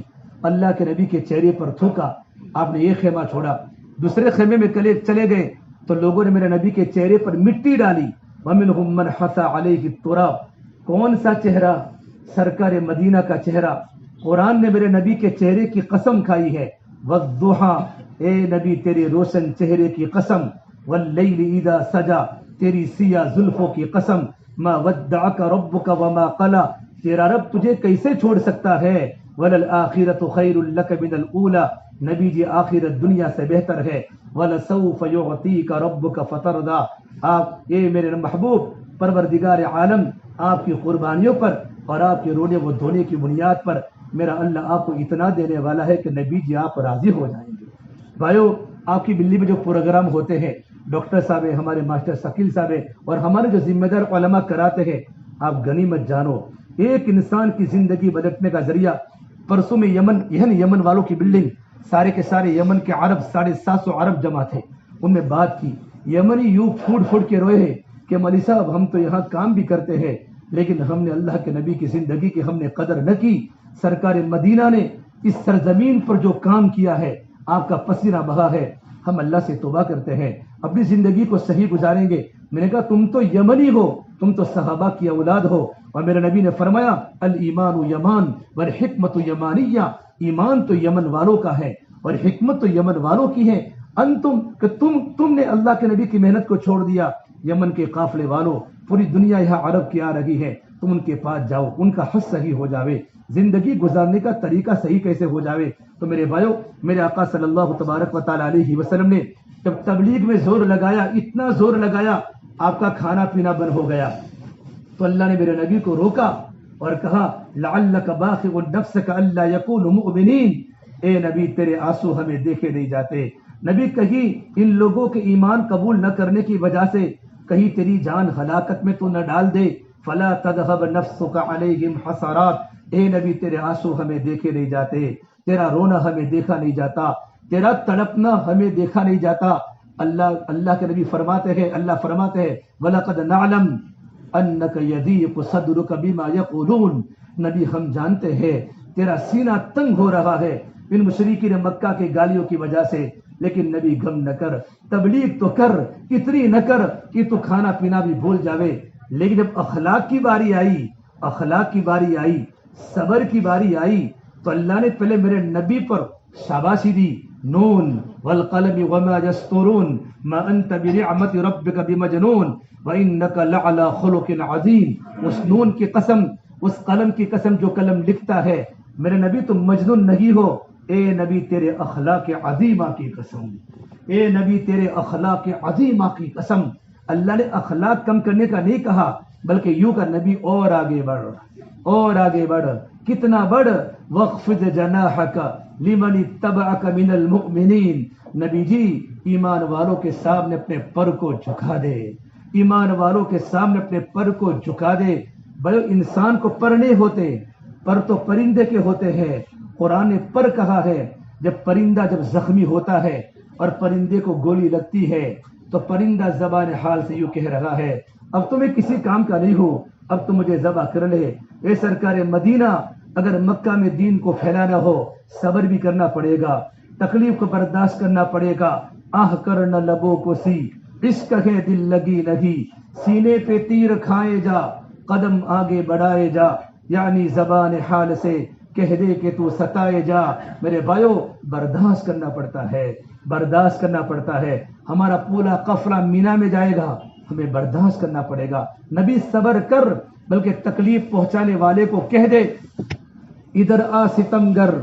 [SPEAKER 1] اللہ کے نبی کے چہرے پر تھوکا، آپ نے یہ خیمہ چھوڑا، دوسرے خیمے میں چلے گئے تو لوگوں نے میرے نبی کے چہرے پر مٹی ڈالی، ومنہم من حثى علیہ التراب، کون سا چہرہ؟ سرکار مدینہ کا چہرہ۔ قرآن نے میرے نبی کے چہرے کی قسم کھائی ہے، والضحى، اے نبی تیرے روشن چہرے کی قسم، واللیل اذا سجا، تیری سیاہ زلفوں کی قسم، ما ودعک ربک وما قلا، تیرا رب تجھے کیسے چھوڑ سکتا ہے، وللآخرۃ خیر لک من الاولی، نبی جی آخرت دنیا سے بہتر ہے، ولسوف یعطیک ربک فترضی، آپ اے میرے محبوب پروردگار عالم، آپ کی قربانیوں پر اور آپ کے رونے و دھونے کی بنیاد پر میرا اللہ آپ کو اتنا دینے والا ہے کہ نبی جی آپ راضی ہو جائیں گے۔ بھائیو، آپ کی بلی میں جو پروگرام ہوتے ہیں، ڈاکٹر صاحب ہیں، ہمارے ماسٹر شکیل صاحب ہیں، اور ہمارے جو ذمہ دار علماء کراتے ہیں، آپ غنیمت جانو، ایک انسان کی زندگی بدلنے کا ذریعہ۔ پرسوں میں یمن والوں کی بلڈنگ، سارے کے سارے یمن کے عرب 750 عرب جمع تھے، ان میں بات کی، یمنی یوں پھوٹ کے روئے ہیں کہ مولوی صاحب ہم تو یہاں کام بھی کرتے ہیں لیکن ہم نے اللہ کے نبی کی زندگی کی ہم نے قدر نہ کی، سرکار مدینہ نے اس سرزمین پر جو کام کیا ہے، آپ کا پسینہ بہا ہے، ہم اللہ سے توبہ کرتے ہیں، اپنی زندگی کو صحیح گزاریں گے۔ میں نے کہا تم تو یمنی ہو، تم تو صحابہ کی اولاد ہو، اور میرے نبی نے فرمایا الایمان یمان والحکمت یمانیہ، ایمان تو یمن والوں کا ہے اور حکمت تو یمن والوں کی ہے، انتم کہ تم نے اللہ کے نبی کی محنت کو چھوڑ دیا، یمن کے قافلے والوں، پوری دنیا یہاں عرب کی آ رہی ہے، تم ان کے پاس جاؤ، ان کا حج صحیح ہو جاوے، زندگی گزارنے کا طریقہ صحیح کیسے ہو جاوے۔ تو میرے بھائیو، میرے آقا صلی اللہ تبارک و تعالی علیہ وسلم نے جب تبلیغ میں زور لگایا، اتنا زور لگایا، آپ کا کھانا پینا بند ہو گیا، تو اللہ نے میرے نبی کو روکا اور کہا لعلک باخع نفسک الا یکونوا مؤمنین، اے نبی تیرے آنسو ہمیں دیکھے نہیں جاتے، نبی کہیں ان لوگوں کے ایمان قبول نہ کرنے کی وجہ سے کہیں تیری جان ہلاکت میں تو نہ ڈال دے، فلا تذهب نفسک علیہم حسرات، اے نبی تیرے آنسو ہمیں دیکھے نہیں جاتے، تیرا رونا ہمیں دیکھا نہیں جاتا، تیرا تڑپنا ہمیں دیکھا نہیں جاتا۔ اللہ کے نبی فرماتے ہیں، اللہ فرماتے ہیں وَلَقَدْ نَعْلَمْ أَنَّكَ يَضِيقُ صَدْرُكَ بِمَا يَقُولُونَ، نبی ہم جانتے ہیں تیرا سینہ تنگ ہو رہا ہے ان مشرکین مکہ کے گالیوں کی وجہ سے، لیکن نبی غم نہ کر، تبلیغ تو کر، اتنی نہ کر کہ تو کھانا پینا بھی بھول جاوے۔ لیکن جب اخلاق کی باری آئی، صبر کی باری آئی، تو اللہ نے پہلے میرے نبی پر شاباشی دی، نون والقلم وما یسطرون ما انت بنعمت ربک بمجنون وانک لعلی خلق عظیم، اس نون کی قسم، اس قلم کی قسم جو قلم لکھتا ہے، میرے نبی تم مجنون نہیں ہو، اے نبی تیرے اخلاق عظیمہ کی قسم، اے نبی تیرے اخلاق عظیمہ کی قسم۔ اللہ نے اخلاق کم کرنے کا نہیں کہا، بلکہ یوں کا نبی اور آگے بڑھ، کتنا بڑھ، وَاخْفِضْ جَنَاحَكَ لِمَنِ اتَّبَعَكَ مِنَ الْمُؤْمِنِينَ، نبی جی ایمان والوں کے سامنے اپنے پر کو جھکا دے، ایمان والوں کے سامنے اپنے پر کو جھکا دے۔ بھائی انسان کو پر نہیں ہوتے، پر تو پرندے کے ہوتے ہیں، قرآن نے پر کہا ہے، جب پرندہ جب زخمی ہوتا ہے اور پرندے کو گولی لگتی ہے تو پرندہ زبان حال سے یوں کہہ رہا ہے اب تو میں کسی کام کا نہیں ہوں، اب تو مجھے ذبح کر لے۔ اے سرکار مدینہ، اگر مکہ میں دین کو پھیلانا ہو صبر بھی کرنا پڑے گا، تکلیف کو برداشت کرنا پڑے گا، آہ کرنا لبوں کو سی، عشق ہے دل لگی نہیں، سینے پہ تیر کھائے جا، قدم آگے بڑھائے جا، یعنی زبان حال سے کہہ دے کہ تو ستائے جا۔ میرے بھائیو برداشت کرنا پڑتا ہے، برداشت کرنا پڑتا ہے۔ ہمارا پورا قافلہ مینا میں جائے گا، ہمیں برداشت کرنا پڑے گا۔ نبی صبر کر، بلکہ تکلیف پہنچانے والے کو کہہ دے ادھر آ ستمگر،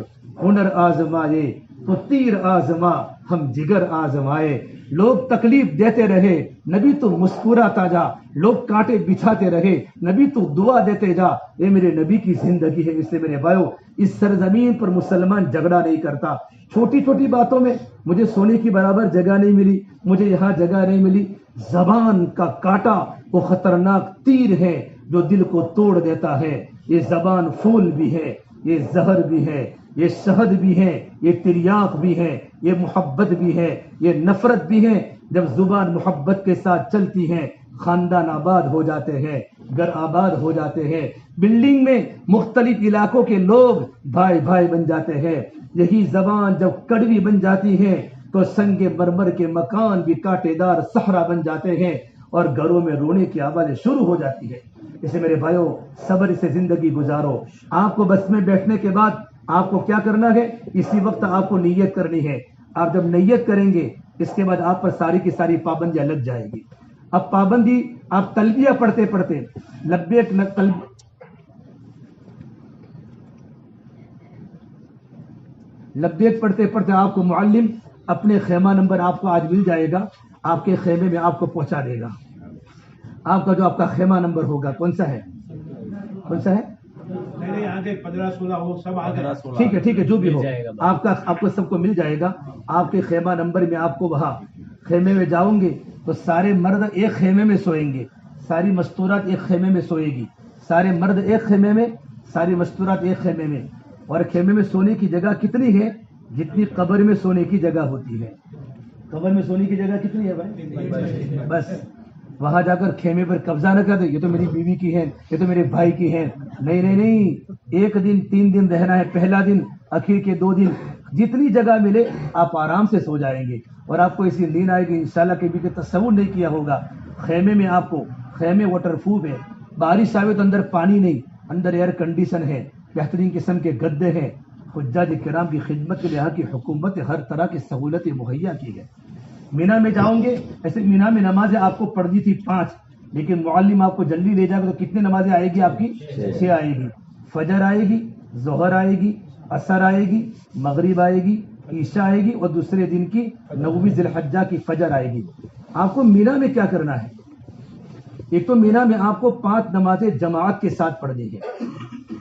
[SPEAKER 1] ہنر آزمائے تو تیر آزما، ہم جگر آزمائے۔ لوگ تکلیف دیتے رہے، نبی تو مسکراتا جا، لوگ کانٹے بچھاتے رہے، نبی تو دعا دیتے جا۔ یہ میرے نبی کی زندگی ہے۔ اس سے میرے بھائیو اس سرزمین پر مسلمان جھگڑا نہیں کرتا۔ چھوٹی چھوٹی باتوں میں مجھے سونے کی برابر جگہ نہیں ملی، مجھے یہاں جگہ نہیں ملی۔ زبان کا کاٹا وہ خطرناک تیر ہے جو دل کو توڑ دیتا ہے۔ یہ زبان پھول بھی ہے، یہ زہر بھی ہے، یہ شہد بھی ہے، یہ تریاق بھی ہے، یہ محبت بھی ہے، یہ نفرت بھی ہے۔ جب زبان محبت کے ساتھ چلتی ہے، خاندان آباد ہو جاتے ہیں، گھر آباد ہو جاتے ہیں، بلڈنگ میں مختلف علاقوں کے لوگ بھائی بھائی بن جاتے ہیں۔ یہی زبان جب کڑوی بن جاتی ہے تو سنگ مرمر کے مکان بھی کانٹے دار صحرا بن جاتے ہیں اور گھروں میں رونے کی آوازیں شروع ہو جاتی ہے۔ اسے میرے بھائیو صبر سے زندگی گزارو۔ آپ کو بس میں بیٹھنے کے بعد آپ کو کیا کرنا ہے؟ اسی وقت آپ کو نیت کرنی ہے۔ آپ جب نیت کریں گے اس کے بعد آپ پر ساری کی ساری پابندیاں لگ جائے گی۔ اب پابندی آپ تلبیہ پڑھتے پڑھتے لبیک لبیک پڑھتے پڑھتے آپ کو معلم اپنے خیمہ نمبر آپ کو آج مل جائے گا، آپ کے خیمے میں آپ کو پہنچا دے گا۔ آپ کا جو آپ کا خیمہ نمبر ہوگا کون سا ہے؟ کون سا ہے؟
[SPEAKER 2] آگے 15-16 ہو، سب آگے۔
[SPEAKER 1] ٹھیک ہے جو بھی ہو آپ کو سب کو مل جائے گا۔ آپ کے خیمہ نمبر میں آپ کو وہاں خیمے میں جاؤں گے تو سارے مرد ایک خیمے میں سوئیں گے، ساری مستورات ایک خیمے میں سوئے گی، سارے مرد ایک خیمے میں، ساری مستورات ایک خیمے میں۔ اور خیمے میں سونے کی جگہ کتنی ہے؟ جتنی قبر میں سونے کی جگہ ہوتی ہے۔ قبر میں سونے کی جگہ کتنی ہے بھائی؟ بس وہاں جا کر خیمے پر قبضہ نہ کر دے، یہ تو میری بیوی کی ہے، یہ تو میرے بھائی کی ہے۔ نہیں، ایک دن 3 دن رہنا ہے، پہلا دن، اخیر کے 2 دن، جتنی جگہ ملے آپ آرام سے سو جائیں گے اور آپ کو ایسی نیند آئے گی انشاءاللہ کبھی کہ تصور نہیں کیا ہوگا۔ خیمے میں آپ کو، خیمے واٹر پروف ہے، بارش آئے تو اندر پانی نہیں، اندر ایئر کنڈیشن ہے، بہترین قسم کے گدے ہیں۔ حجاج کرام کی خدمت کے لیے یہاں کی حکومت ہر طرح کی سہولتیں مہیا کی ہے۔ مینا میں جاؤں گے، ایسے مینا میں نمازیں آپ کو پڑھنی تھی 5، لیکن معلم آپ کو جلدی لے جائے گا تو کتنی نمازیں آئے گی آپ کی؟ 6 آئے گی۔ فجر آئے گی، ظہر آئے گی، عصر آئے گی، مغرب آئے گی، عشاء آئے گی اور دوسرے دن کی 9ویں ذی الحجہ کی فجر آئے گی۔ آپ کو مینا میں کیا کرنا ہے؟ ایک تو مینا میں آپ کو 5 نمازیں جماعت کے ساتھ پڑھنی ہے۔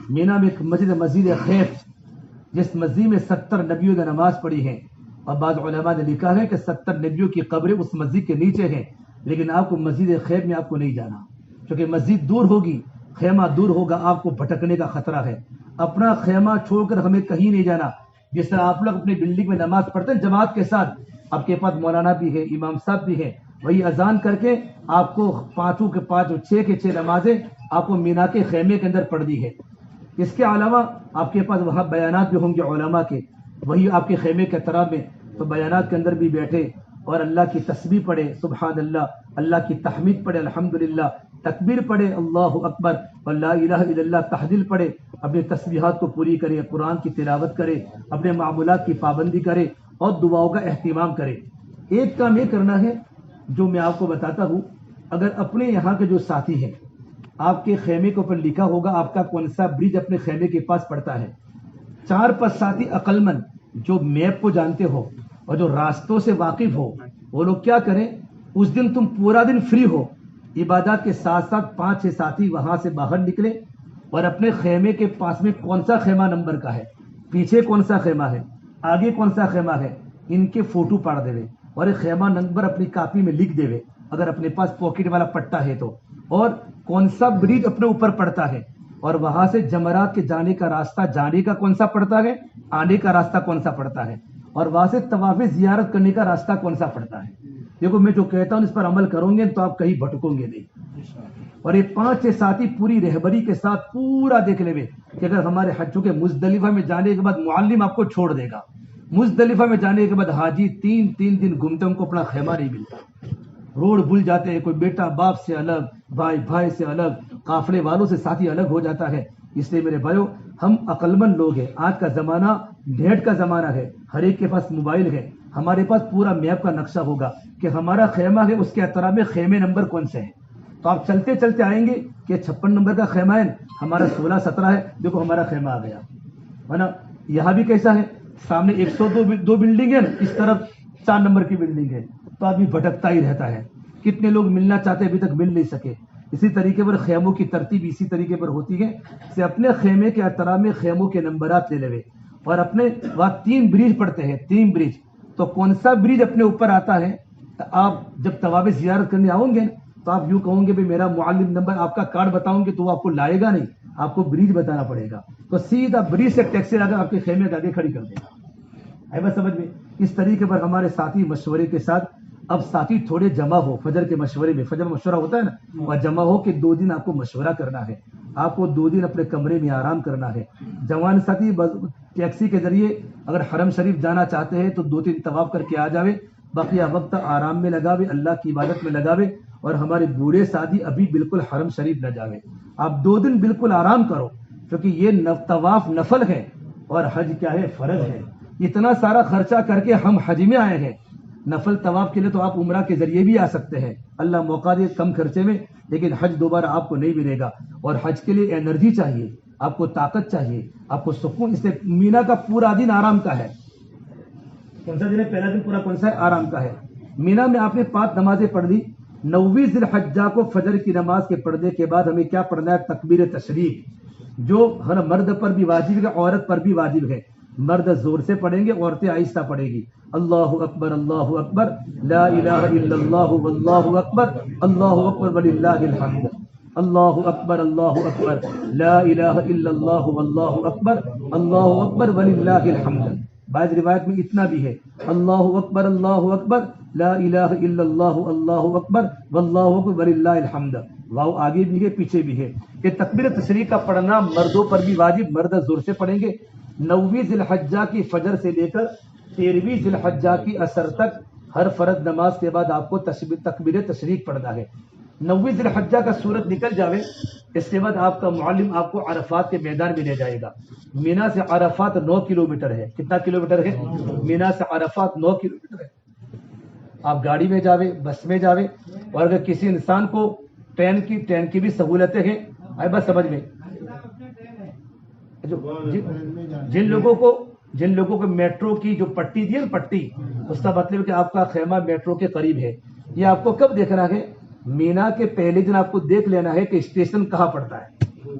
[SPEAKER 1] مینا میں ایک مسجد خیف، جس مسجد میں 70 نبیوں نے نماز پڑھی ہے، اور بعض علماء نے لکھا ہے کہ 70 نبیوں کی قبریں اس مسجد کے نیچے ہیں، لیکن آپ کو مسجد خیف میں آپ کو نہیں جانا، کیونکہ مسجد دور ہوگی، خیمہ دور ہوگا، آپ کو بھٹکنے کا خطرہ ہے۔ اپنا خیمہ چھوڑ کر ہمیں کہیں نہیں جانا۔ جس طرح آپ لوگ اپنی بلڈنگ میں نماز پڑھتے ہیں جماعت کے ساتھ، آپ کے پاس مولانا بھی ہے، امام صاحب بھی ہے، وہی اذان کر کے آپ کو 5 کے 5 6 کے 6 نمازیں آپ کو مینا کے خیمے کے اندر پڑھنی ہے۔ اس کے علاوہ آپ کے پاس وہاں بیانات بھی ہوں گے علماء کے، وہی آپ کے خیمے کے اطراف میں، تو بیانات کے اندر بھی بیٹھے اور اللہ کی تسبیح پڑھے، سبحان اللہ، اللہ کی تحمید پڑھے، الحمدللہ، تکبیر پڑھے، اللہ اکبر، اور لا الہ الا اللہ تحلیل پڑھے، اپنے تسبیحات کو پوری کرے، قرآن کی تلاوت کرے، اپنے معمولات کی پابندی کرے اور دعاؤں کا اہتمام کرے۔ ایک کام یہ کرنا ہے جو میں آپ کو بتاتا ہوں، اگر اپنے یہاں کے جو ساتھی ہیں، آپ کے خیمے کے اوپر لکھا ہوگا آپ کا کون سا برج اپنے خیمے کے پاس پڑتا ہے، 4-5 ساتھی عقل مند جو میپ کو جانتے ہو اور جو راستوں سے واقف ہو، وہ لوگ کیا کریں، اس دن تم پورا دن فری ہو، عبادات کے ساتھ ساتھ 5-6 ساتھی وہاں سے باہر نکلے اور اپنے خیمے کے پاس میں کون سا خیمہ نمبر کا ہے، پیچھے کون سا خیمہ ہے، آگے کون سا خیمہ ہے، ان کے فوٹو پاڑ دے اور ایک خیمہ نمبر اپنی کاپی میں لکھ دے، اگر اپنے پاس پاکٹ والا پٹا ہے تو، اور کون سا برج اپنے اوپر پڑتا ہے، اور وہاں سے جمرات کے جانے کا راستہ جانے کا کون سا پڑتا ہے، آنے کا راستہ کون سا پڑتا ہے، اور وہاں سے طواف زیارت کرنے کا راستہ کون سا پڑتا ہے۔ دیکھو میں جو کہتا ہوں اس پر عمل کرو گے تو آپ کہیں بھٹکو گے نہیں۔ اور یہ 5-6 ساتھی پوری رہبری کے ساتھ پورا دیکھ لے کہ اگر ہمارے حجوں کے مزدلفہ میں جانے کے بعد معلم آپ کو چھوڑ دے گا، مزدلفہ میں جانے کے بعد حاجی 3 دن گھومتے ان کو اپنا خیمہ نہیں ملتا، روڈ بھول جاتے ہیں، کوئی بیٹا باپ سے الگ، بھائی بھائی سے الگ، قافلے والوں سے ساتھی الگ ہو جاتا ہے۔ اس لیے میرے بھائیو، ہم عقل مند لوگ ہیں۔ آج کا زمانہ نیٹ کا زمانہ ہے، ہر ایک کے پاس موبائل ہے، ہمارے پاس پورا میپ کا نقشہ ہوگا کہ ہمارا خیمہ ہے، اس کے اطراف میں خیمے نمبر کون سے ہیں۔ تو آپ چلتے چلتے آئیں گے کہ 56 نمبر کا خیمہ ہے، ہمارا 16 17 ہے، دیکھو ہمارا خیمہ آ گیا ہے نا۔ یہاں بھی کیسا ہے، سامنے 102 بلڈنگ ہے، اس طرف 4 نمبر کی بلڈنگ ہے، تو آدمی بھٹکتا ہی رہتا ہے۔ کتنے لوگ ملنا چاہتے ابھی تک مل نہیں سکے۔ اسی طریقے پر خیموں کی ترتیب اسی طریقے پر ہوتی ہے کہ اپنے خیمے کے اطراف میں خیموں کے نمبرات لے لے، اور اپنے وہاں 3 بریج پڑتے ہیں، 3 بریج، تو کون سا بریج اپنے اوپر آتا ہے، آپ جب طواف زیارت کرنے آؤ گے تو آپ یوں کہوں گے بھی میرا معلم نمبر، آپ کا کارڈ بتاؤں گے تو وہ آپ کو لائے گا نہیں، آپ کو بریج بتانا پڑے گا، تو سیدھا بریج سے ٹیکسی لا کر آپ کے خیمے کے آگے کھڑی کر دے گا۔ ہے بس سمجھ میں؟ اس طریقے پر ہمارے ساتھی مشورے کے ساتھ، اب ساتھی تھوڑے جمع ہو فجر کے مشورے میں، فجر مشورہ ہوتا ہے نا، اور جمع ہو کہ 2 دن آپ کو مشورہ کرنا ہے، آپ کو 2 دن اپنے کمرے میں آرام کرنا ہے۔ جوان ساتھی ٹیکسی کے ذریعے اگر حرم شریف جانا چاہتے ہیں تو 2-3 طواف کر کے آ جاوے، بقیہ وقت آرام میں لگاوے، اللہ کی عبادت میں لگاوے، اور ہمارے بوڑھے ساتھی ابھی بالکل حرم شریف نہ جاوے، آپ 2 دن بالکل آرام کرو، کیونکہ یہ طواف نفل ہے اور حج کیا ہے، فرض ہے۔ اتنا سارا خرچہ کر کے ہم حج میں آئے ہیں، نفل طواف کے لیے تو آپ عمرہ کے ذریعے بھی آ سکتے ہیں، اللہ موقع دے کم خرچے میں، لیکن حج دوبارہ آپ کو نہیں ملے گا، اور حج کے لیے انرجی چاہیے، آپ کو طاقت چاہیے، آپ کو سکون۔ اس لیے مینا کا پورا دن آرام کا ہے۔ کون سا دن ہے؟ پہلا دن پورا کون سا ہے؟ آرام کا ہے۔ مینا میں آپ نے 5 نمازیں پڑھ دی۔ 9ویں ذی الحجہ کو فجر کی نماز کے پڑھنے کے بعد ہمیں کیا پڑھنا ہے؟ تکبیر تشریق، جو ہر مرد پر بھی واجب ہے، عورت پر بھی واجب ہے۔ مرد زور سے پڑھیں گے، عورتیں آہستہ پڑھیں گی۔ اللہ اکبر اللہ اکبر لا الہ الا اللہ واللہ اکبر اللہ اکبر وللہ الحمد، اللہ اکبر لا الہ الا اللہ واللہ اکبر اللہ اکبر وللہ الحمد۔ بعض روایت میں اتنا بھی ہے، اللہ اکبر لا الہ الا اللہ اللہ اکبر واللہ اکبر وللہ الحمد۔ واو آگے بھی ہے پیچھے بھی ہے کہ تکبیر تشریق کا پڑھنا مردوں پر بھی واجب، مرد زور سے پڑھیں گے۔ 9ویں ذی الحجہ کی فجر سے لے کر 13ویں ذی الحجہ کی عصر تک ہر فرض نماز کے بعد آپ کو تکبیر تشریق پڑھنا ہے۔ 9ویں ذی الحجہ کا سورج نکل جاوے، اس کے بعد آپ کا معلم آپ کو عرفات کے میدان میں لے جائے گا۔ مینا سے عرفات 9 کلومیٹر ہے۔ کتنا کلومیٹر ہے؟ مینا سے عرفات 9 کلومیٹر ہے۔ آپ گاڑی میں جاوے، بس میں جاوے، اور اگر کسی انسان کو ٹرین کی بھی سہولتیں ہیں، آئے بس سمجھ میں، جن لوگوں کو میٹرو کی جو پٹی دی ہے نا، پٹی، اس کا مطلب کہ آپ کا خیمہ میٹرو کے قریب ہے۔ یہ آپ کو کب دیکھنا ہے؟ مینا کے پہلے دن آپ کو دیکھ لینا ہے کہ اسٹیشن کہاں پڑتا ہے،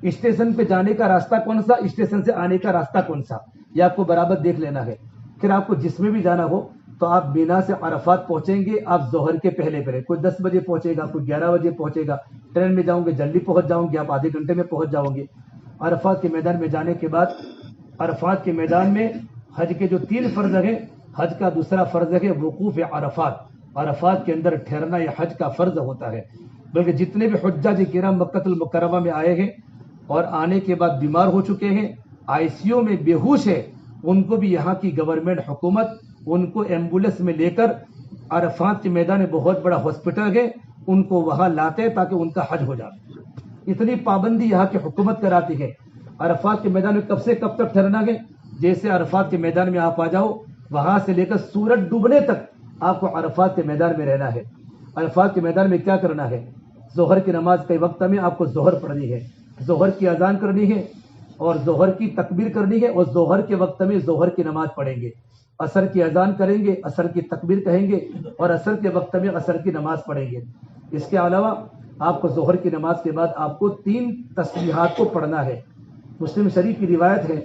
[SPEAKER 1] اسٹیشن پہ جانے کا راستہ کون سا، اسٹیشن سے آنے کا راستہ کون سا، یہ آپ کو برابر دیکھ لینا ہے۔ پھر آپ کو جس میں بھی جانا ہو تو آپ مینا سے عرفات پہنچیں گے، آپ ظہر کے پہلے کوئی 10 بجے پہنچے گا، کوئی 11 بجے پہنچے گا، ٹرین میں جاؤں گے جلدی پہنچ جاؤں گے، آپ آدھے گھنٹے میں پہنچ جاؤ گے۔ عرفات کے میدان میں جانے کے بعد، عرفات کے میدان میں حج کے جو 3 فرض ہیں، حج کا دوسرا فرض ہے وقوف عرفات، عرفات کے اندر ٹھہرنا، یہ حج کا فرض ہوتا ہے۔ بلکہ جتنے بھی حجاج کرام مکہ المکرمہ میں آئے ہیں اور آنے کے بعد بیمار ہو چکے ہیں، ICU میں بے ہوش ہے، ان کو بھی یہاں کی گورنمنٹ حکومت ان کو ایمبولینس میں لے کر عرفات کے میدان میں بہت بڑا ہاسپٹل ہے، ان کو وہاں لاتے تاکہ ان کا حج ہو جائے۔ اتنی پابندی یہاں کی حکومت کراتی ہے۔ عرفات کے میدان میں کب سے کب تک ٹھہرنا ہے؟ جیسے عرفات کے میدان میں آپ آ جاؤ، وہاں سے لے کر سورج ڈوبنے تک آپ کو عرفات کے میدان میں رہنا ہے۔ عرفات کے میدان میں کیا کرنا ہے؟ ظہر کی نماز کے وقت میں آپ کو ظہر پڑھنی ہے، ظہر کی اذان کرنی ہے، اور ظہر کی تکبیر کرنی ہے، اور ظہر کے وقت میں ظہر کی نماز پڑھیں گے۔ عصر کی اذان کریں گے، عصر کی تکبیر کہیں گے، اور عصر کے وقت میں عصر کی نماز پڑھیں گے۔ اس کے علاوہ آپ کو ظہر کی نماز کے بعد آپ کو 3 تسبیحات کو پڑھنا ہے۔ مسلم شریف کی روایت ہے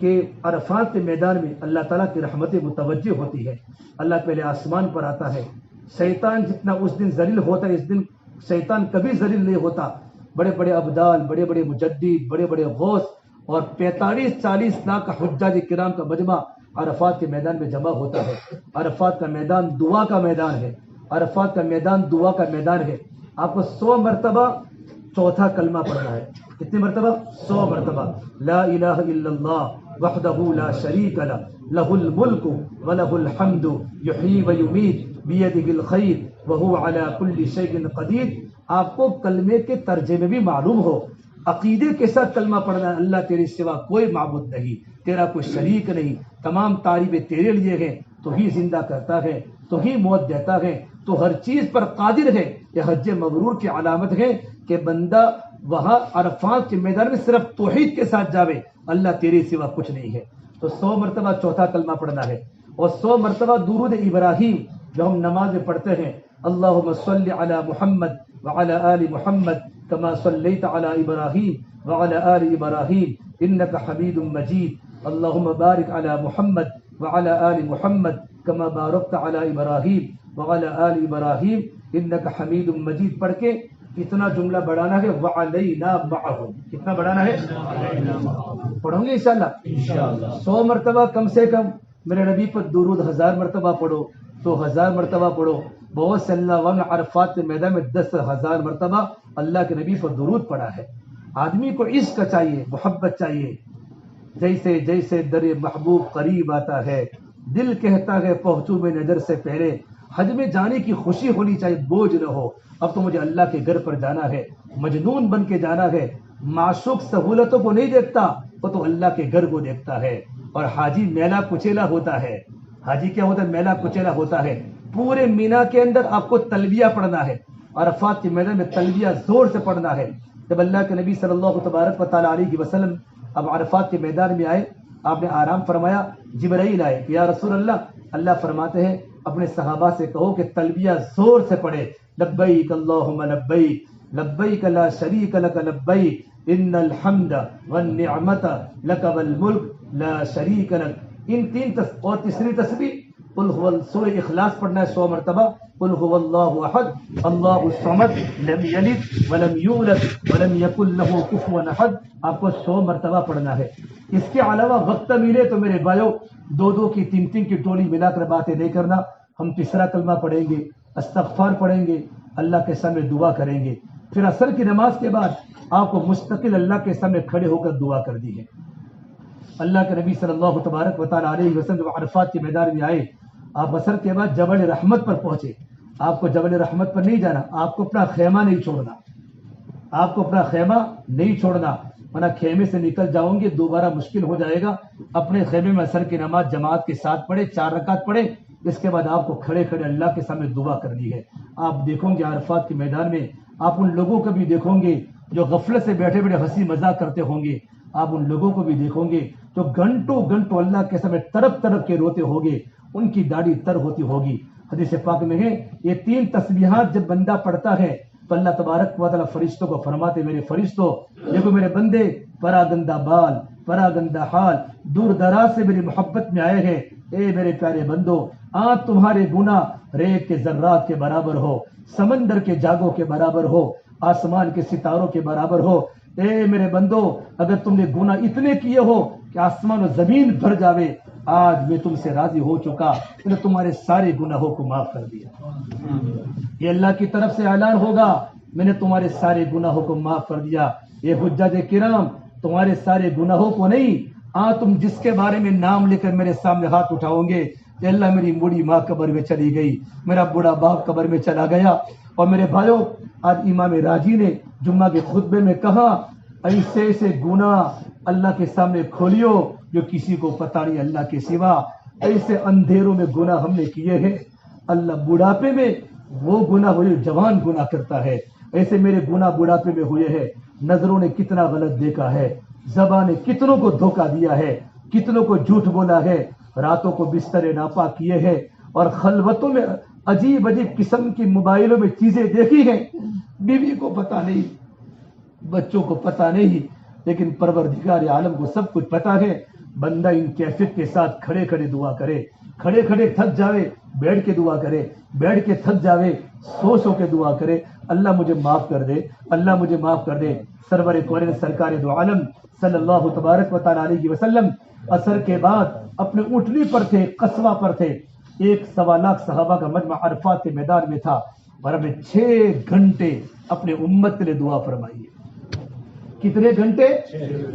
[SPEAKER 1] کہ عرفات کے میدان میں اللہ تعالیٰ کی رحمت متوجہ ہوتی ہے، اللہ پہلے آسمان پر آتا ہے۔ شیطان جتنا اس دن ذلیل ہوتا ہے، اس دن شیطان کبھی ذلیل نہیں ہوتا۔ بڑے بڑے ابدال، بڑے بڑے مجدد، بڑے بڑے غوث اور 45-40 لاکھ کا حجاج کرام کا مجمع عرفات کے میدان میں جمع ہوتا ہے۔ عرفات کا میدان دعا کا میدان ہے، عرفات کا میدان دعا کا میدان ہے۔ آپ کو 100 مرتبہ چوتھا کلمہ پڑھنا ہے۔ کتنی مرتبہ؟ 100 مرتبہ۔ لا الہ الا اللہ وحدہ لا شریک لہ، لہ الملک ولہ الحمد یحیی ویمیت بیدہ الخیر وہو علی کل شیء قدیر. آپ کو کلمے کے ترجمے بھی معلوم ہو، عقیدے کے ساتھ کلمہ پڑھنا ہے، اللہ تیرے سوا کوئی معبود نہیں، تیرا کوئی شریک نہیں، تمام تعریفیں تیرے لیے ہیں، تو ہی زندہ کرتا ہے، تو ہی موت دیتا ہے، تو ہر چیز پر قادر ہے. یہ حج مبرور کی علامت ہے کہ بندہ وہاں عرفات کے میدان میں صرف توحید کے ساتھ جاوے، اللہ تیرے سوا کچھ نہیں ہے. تو 100 مرتبہ چوتھا کلمہ پڑھنا ہے، اور 100 مرتبہ درود ابراہیم جو ہم نماز میں پڑھتے ہیں، اللہم صلی علی محمد وعلی آل محمد کما صلیت علی ابراہیم وعلی آل ابراہیم انک حمید مجید. اللہم بارک علی محمد وعلی آل محمد کما بارکت علی ابراہیم وعلی آل ابراہیم انک حمید مجید پڑھ کے کتنا جملہ بڑھانا ہے؟ وعلینا معہم. کتنا بڑھانا ہے؟ پڑھوں گے انشاءاللہ 100 مرتبہ کم سے کم. میرے نبی پر درود 1000 مرتبہ پڑھو تو 1000 مرتبہ پڑھو. بہت سے اللہ والوں نے عرفات کے میدان میں 10,000 مرتبہ اللہ کے نبی پر درود پڑھا ہے. آدمی کو عشق چاہیے، محبت چاہیے. جیسے جیسے در محبوب قریب آتا ہے، دل کہتا ہے پہنچوں میں نظر سے پہلے. حج میں جانے کی خوشی ہونی چاہیے، بوجھ نہ ہو. اب تو مجھے اللہ کے گھر پر جانا ہے، مجنون بن کے جانا ہے. معشوق سہولتوں کو نہیں دیکھتا، وہ تو اللہ کے گھر کو دیکھتا ہے. اور حاجی میلا کچیلا ہوتا ہے. حاجی کیا ہوتا ہے؟ میلا کچیلا ہوتا ہے. پورے مینا کے اندر آپ کو تلبیہ پڑھنا ہے، عرفات کے میدان میں تلبیہ زور سے پڑھنا ہے. جب اللہ کے نبی صلی اللہ تبارک و تعالیٰ علیہ وسلم اب عرفات کے میدان میں آئے، آپ نے آرام فرمایا. جبرائیل آئے، یا رسول اللہ فرماتے ہیں اپنے صحابہ سے کہو کہ تلبیہ زور سے پڑھے. لبیک اللہم لبیک لبیک لا شریک لک لبیک ان الحمد والنعمت لک والملک لا شریک لک. ان 3 اور تیسری تسبیح قل هو سورہ اخلاص پڑھنا ہے 100 مرتبہ. قل هو اللہ احد اللہ الصمد لم یلد ولم یولد ولم یکن له کفوا احد. آپ کو 100 مرتبہ پڑھنا ہے. اس کے علاوہ وقت ملے تو میرے بھائیو 2 کی 3 کی ٹولی ملا کر باتیں نہیں کرنا. ہم تیسرا کلمہ پڑھیں گے، استغفار پڑھیں گے، اللہ کے سامنے دعا کریں گے. پھر عصر کی نماز کے بعد آپ کو مستقل اللہ کے سامنے کھڑے ہو کر دعا کر دی ہے. اللہ کے نبی صلی اللہ تبارک و تعالیٰ علیہ وسلم جب عرفات کے میدان میں آئے، آپ عصر کے بعد جبل رحمت پر پہنچے. آپ کو جبل رحمت پر نہیں جانا، آپ کو اپنا خیمہ نہیں چھوڑنا، آپ کو اپنا خیمہ نہیں چھوڑنا، ورنہ خیمے سے نکل جاؤں گے دوبارہ مشکل ہو جائے گا. اپنے خیمے میں عصر کی نماز جماعت کے ساتھ پڑھے، 4 رکعت پڑھے. اس کے بعد آپ کو کھڑے کھڑے اللہ کے سامنے دعا کرنی ہے. آپ دیکھیں گے عرفات کے میدان میں آپ ان لوگوں کو بھی دیکھیں گے جو غفلت سے بیٹھے بیٹھے ہنسی مذاق کرتے ہوں گے. آپ ان لوگوں کو بھی دیکھیں گے جو گھنٹوں گھنٹوں اللہ کے سامنے تڑپ تڑپ کے روتے ہوگے، ان کی داڑھی تر ہوتی ہوگی. حدیث پاک میں ہے یہ 3 تسبیحات جب بندہ پڑھتا ہے تو اللہ تبارک و تعالیٰ فرشتوں کو فرماتے میرے فرشتوں دیکھو میرے بندے پراگندہ بال پراگندہ حال دور دراز سے میری محبت میں آئے ہیں. اے میرے پیارے بندو، آج تمہارے گناہ ریت کے ذرات کے برابر ہو، سمندر کے جاگوں کے برابر ہو، آسمان کے ستاروں کے برابر ہو. اے میرے بندو، اگر تم نے گناہ اتنے کیے ہو کہ آسمان و زمین بھر جاوے، آج میں تم سے راضی ہو چکا، میں نے تمہارے سارے گناہوں کو معاف کر دیا. یہ اللہ کی طرف سے اعلان ہوگا، میں نے تمہارے سارے گناہوں کو معاف کر دیا. یہ حجاج کرام تمہارے سارے گناہوں کو نہیں، تم جس کے بارے میں نام لے کر میرے سامنے ہاتھ اٹھاؤ گے کہ اللہ میری بوڑھی ماں قبر میں چلی گئی، میرا بوڑھا باپ قبر میں چلا گیا. اور میرے بھائیوں، آج امام راضی نے جمعہ کے خطبے میں کہا ایسے ایسے گناہ اللہ کے سامنے کھولیو جو کسی کو پتہ نہیں اللہ کے سوا. ایسے اندھیروں میں گناہ ہم نے کیے ہیں، اللہ بڑھاپے میں وہ گناہ ہوئے جوان گناہ کرتا ہے. ایسے میرے گناہ بڑھاپے میں ہوئے ہیں. نظروں نے کتنا غلط دیکھا ہے، زبان نے کتنوں کو دھوکہ دیا ہے، کتنوں کو جھوٹ بولا ہے، راتوں کو بستر ناپاک کیے ہیں، اور خلوتوں میں عجیب عجیب قسم کی موبائلوں میں چیزیں دیکھی ہیں. بیوی کو پتہ نہیں، بچوں کو پتہ نہیں، لیکن پروردگار عالم کو سب کچھ پتہ ہے. بندہ ان کیفیت کے ساتھ کھڑے کھڑے دعا کرے، کھڑے کھڑے تھک جاوے بیٹھ کے دعا کرے، بیٹھ کے تھک جاوے سو سو کے دعا کرے. اللہ مجھے معاف کر دے، اللہ مجھے معاف کر دے. سرور کونین سرکار دو عالم صلی اللہ تبارک و تعالیٰ علیہ وسلم عصر کے بعد اپنے اونٹنی پر تھے، قصوہ پر تھے. 1.25 لاکھ صحابہ کا مجمع عرفات کے میدان میں تھا، اور ہم نے 6 گھنٹے اپنے امت کے لیے دعا فرمائی. کتنے گھنٹے؟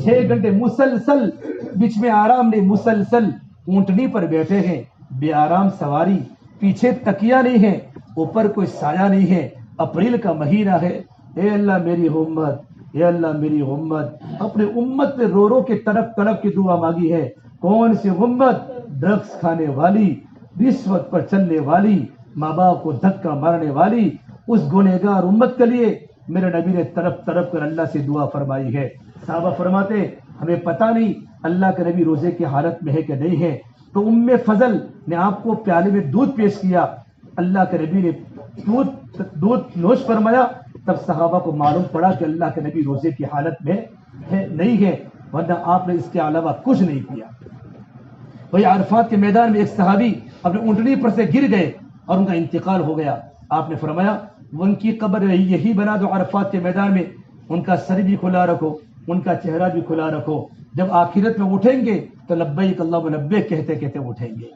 [SPEAKER 1] 6 گھنٹے مسلسل، بیچ میں آرام نہیں، مسلسل اونٹنی پر بیٹھے ہیں، بے آرام سواری، پیچھے تکیہ نہیں ہے، اوپر کوئی سایہ نہیں ہے، اپریل کا مہینہ ہے، اے اللہ میری امت، اے اللہ میری امت، اپنے امت نے رو رو کے تڑپ تڑپ کی دعا مانگی ہے۔ کون سی امت؟ ڈرگس کھانے والی، رشوت پر چلنے والی، ماں باپ کو دھکا مارنے والی، اس گنہگار امت کے لیے میرے نبی نے تڑپ تڑپ کر اللہ سے دعا فرمائی ہے۔ صحابہ فرماتے ہمیں پتہ نہیں اللہ کے نبی روزے کی حالت میں ہے کہ نہیں ہے، تو ام فضل نے آپ کو پیالے میں دودھ پیش کیا، اللہ کے نبی نے دودھ نوش فرمایا، تب صحابہ کو معلوم پڑا کہ اللہ کے نبی روزے کی حالت میں ہے نہیں ہے، ورنہ آپ نے اس کے علاوہ کچھ نہیں کیا۔ وہی عرفات کے میدان میں ایک صحابی اپنے اونٹنی پر سے گر گئے اور ان کا انتقال ہو گیا۔ آپ نے فرمایا ان کی قبر یہی بنا دو عرفات کے میدان میں، ان کا سر بھی کھلا رکھو، ان کا چہرہ بھی کھلا رکھو، جب آخرت میں اٹھیں گے تو لبیک اللہم لبیک کہتے کہتے اٹھیں گے۔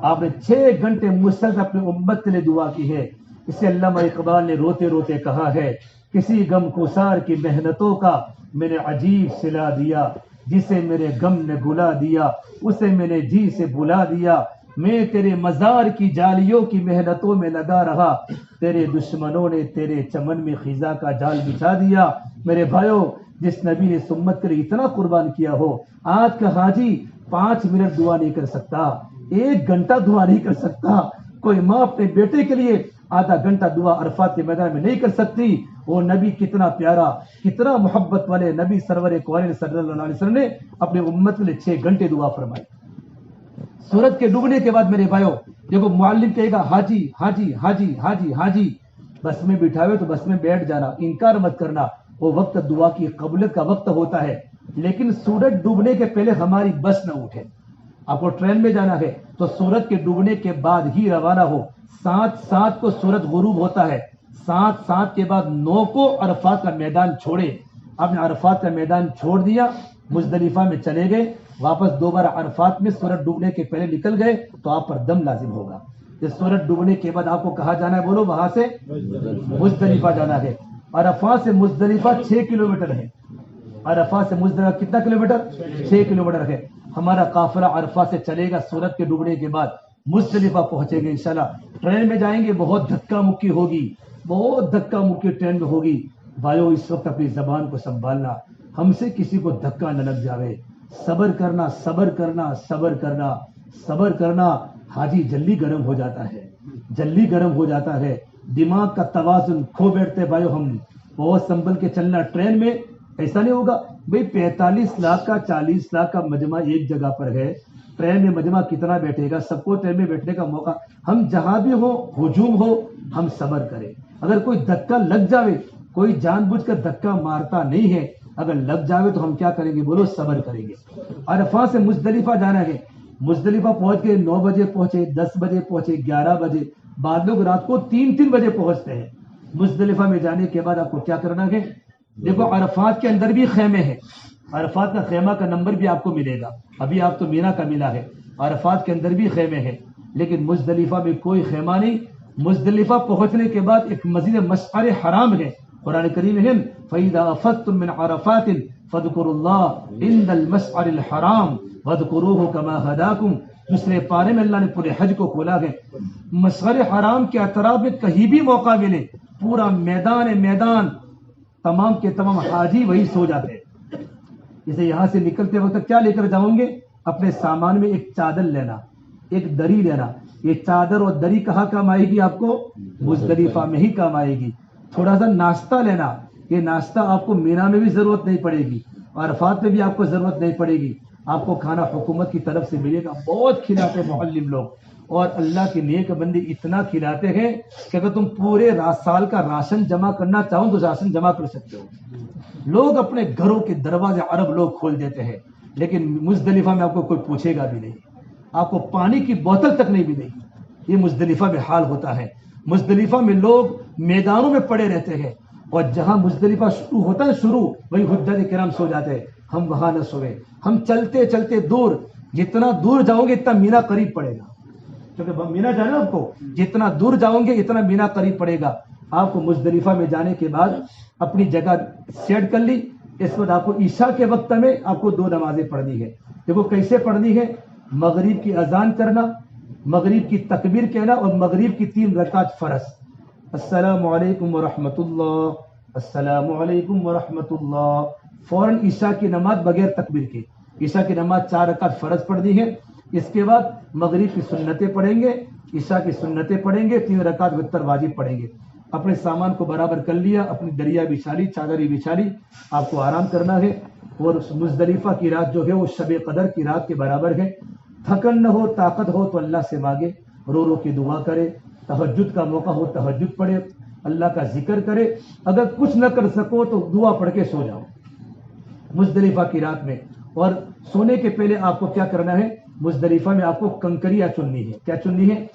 [SPEAKER 1] آپ نے 6 گھنٹے مسلسل اپنے امت کے لیے دعا کی ہے۔ اسے علامہ اقبال نے روتے روتے کہا ہے، کسی غم گسار کی محنتوں کا میں نے عجیب صلہ دیا، جسے میرے غم نے بلا دیا اسے میں نے جی سے بلا دیا، میں تیرے مزار کی جالیوں کی محنتوں میں لگا رہا، تیرے دشمنوں نے تیرے چمن میں خزاں کا جال بچھا دیا۔ میرے بھائیو، جس نبی نے سمت کے لیے اتنا قربان کیا ہو، آج کا حاجی 5 منٹ دعا نہیں کر سکتا، 1 گھنٹہ دعا نہیں کر سکتا، کوئی ماں اپنے بیٹے کے لیے آدھا گھنٹہ دعا عرفات کے میدان میں نہیں کر سکتی۔ وہ نبی کتنا پیارا، کتنا محبت والے نبی سرور کونین صلی اللہ علیہ وسلم نے اپنے امت کے لیے 6 گھنٹے دعا فرمائی۔ سورج کے ڈوبنے کے بعد میرے بھائیو، دیکھو معلم کہے گا حاجی حاجی حاجی حاجی حاجی، بس میں بٹھاوے تو بس میں بیٹھ جانا، انکار مت کرنا، وہ وقت دعا کی قبولیت کا وقت ہوتا ہے، لیکن سورج ڈوبنے کے پہلے ہماری بس نہ اٹھے۔ آپ کو ٹرین میں جانا ہے تو سورج کے ڈوبنے کے بعد ہی روانہ ہو۔ 7 کو سورج غروب ہوتا ہے، 7 کے بعد 9 کو عرفات کا میدان چھوڑے۔ آپ نے عرفات کا میدان چھوڑ دیا، مزدلفہ میں چلے گئے، واپس دوبارہ عرفات میں سورج ڈوبنے کے پہلے نکل گئے تو آپ پر دم لازم ہوگا۔ سورج ڈوبنے کے بعد آپ کو کہاں جانا ہے؟ بولو، وہاں سے مزدلفہ جانا ہے۔ عرفات سے مزدلفہ 6 کلومیٹر ہے۔ عرفات سے مزدلفہ کتنا کلومیٹر؟ 6 کلومیٹر ہے۔ ہمارا قافلہ عرفات سے چلے گا، سورج کے ڈوبنے کے بعد مزدلفہ پہنچے گے انشاءاللہ۔ ٹرین میں جائیں گے، بہت دھکا مکی ہوگی، بہت دھکا مکی ٹرین میں ہوگی۔ بھائیو، اس وقت اپنی زبان کو سنبھالنا، ہم سے کسی کو دھکا نہ لگ جاوے، صبر کرنا صبر کرنا صبر کرنا صبر کرنا۔ حاجی جلدی گرم ہو جاتا ہے، جلدی گرم ہو جاتا ہے، دماغ کا توازن کھو بیٹھتے۔ بھائیو، ہم بہت سنبھل کے چلنا، ٹرین میں ایسا نہیں ہوگا بھئی 45 لاکھ کا 40 لاکھ کا مجمع ایک جگہ پر ہے، ٹرین میں مجمع کتنا بیٹھے گا؟ سب کو ٹرین میں بیٹھنے کا موقع، ہم جہاں بھی ہو، ہجوم ہو، ہم صبر کریں۔ اگر کوئی دھکا لگ جاوے، کوئی جان بوجھ کر دھکا مارتا نہیں ہے، اگر لگ جاوے تو ہم کیا کریں گے؟ بولو، صبر کریں گے۔ عرفات سے مزدلفہ جانا ہے، مزدلفہ پہنچ گئے، 9 بجے پہنچے، 10 بجے پہنچے، 11 بجے، بعد لوگ رات کو 3 بجے پہنچتے ہیں۔ مزدلفہ میں جانے کے بعد آپ کو کیا کرنا ہے؟ دیکھو، عرفات کے اندر بھی خیمے ہیں، عرفات کا خیمہ کا نمبر بھی آپ کو ملے گا، ابھی آپ تو مینا کا ملا ہے، عرفات کے اندر بھی خیمے ہیں، لیکن مزدلفہ میں کوئی خیمہ نہیں۔ مزدلفہ پہنچنے کے بعد ایک مسجد مشعر حرام ہے، قرآن کریم ہے، فَإِذَا أَفَضْتُم مِّنْ عَرَفَاتٍ فَاذْكُرُوا اللَّهَ عِندَ الْمَشْعَرِ الْحَرَامِ وَاذْكُرُوهُ كَمَا هَدَاكُمْ۔ دوسرے پارے میں اللہ نے پورے حج کو کھولا ہے۔ مشعر حرام کے اطراف میں کہیں بھی موقع ملے، پورا میدان تمام کے تمام حاجی وہی سو جاتے ہیں۔ جیسے یہاں سے نکلتے وقت کیا لے کر جاؤں گے؟ اپنے سامان میں ایک چادر لینا، ایک دری لینا۔ یہ چادر اور دری کہاں کام آئے گی؟ آپ کو مزدلفہ میں ہی کام آئے گی۔ تھوڑا سا ناشتہ لینا، یہ ناشتہ آپ کو مینا میں بھی ضرورت نہیں پڑے گی، عرفات میں بھی آپ کو ضرورت نہیں پڑے گی، آپ کو کھانا حکومت کی طرف سے ملے گا۔ بہت کھلاتے ہیں معلم لوگ، اور اللہ کے نیک بندے اتنا کھلاتے ہیں کہ اگر تم پورے سال کا راشن جمع کرنا چاہو تو راشن جمع کر سکتے ہو۔ لوگ اپنے گھروں کے دروازے عرب لوگ کھول دیتے ہیں، لیکن مزدلفہ میں آپ کو کوئی پوچھے گا بھی نہیں، آپ کو پانی کی بوتل تک نہیں ملے گی۔ یہ مزدلفہ میں حال ہوتا ہے۔ مزدلفہ میں لوگ میدانوں میں پڑے رہتے ہیں، اور جہاں مزدلفہ شروع ہوتا ہے وہی حجاج کرام سو جاتے ہیں، ہم وہاں نہ سوئے۔ ہم چلتے چلتے دور، جتنا دور جاؤ گے اتنا مینا قریب پڑے گا، کیونکہ مینا جانا آپ کو، جتنا دور جاؤں گے اتنا مینا قریب پڑے گا۔ آپ کو مزدلفہ میں جانے کے بعد اپنی جگہ سیٹ کر لی، اس وقت آپ کو عشاء کے وقت میں آپ کو 2 نمازیں پڑھنی ہے۔ دیکھو کیسے پڑھنی ہے، مغرب کی اذان کرنا، مغرب کی تکبیر کہنا اور مغرب کی 3 رکعت فرض. السلام علیکم ورحمۃ اللہ، السلام علیکم ورحمۃ اللہ. فوراً عشاء کی نماز بغیر تکبیر کے. عشاء کی نماز 4 رکعت فرض پڑھنی ہے. اس کے بعد مغرب کی سنتیں پڑھیں گے، عشاء کی سنتیں پڑھیں گے، 3 رکعت وتر واجب پڑھیں گے. اپنے سامان کو برابر کر لیا، اپنی دریا بچھا لی، چادری بچھا لی، آپ کو آرام کرنا ہے. اور مزدلفہ کی رات جو ہے وہ شب قدر کی رات کے برابر ہے. تھکن نہ ہو، طاقت ہو تو اللہ سے مانگے، رو رو کے دعا کرے. تہجد کا موقع ہو تہجد پڑھے، اللہ کا ذکر کرے. اگر کچھ نہ کر سکو تو دعا پڑھ کے سو جاؤ مزدلفہ کی رات میں. اور سونے کے پہلے آپ کو کیا کرنا ہے؟ مزدلفہ میں آپ کو کنکریاں چننی ہے. کیا چننی ہے؟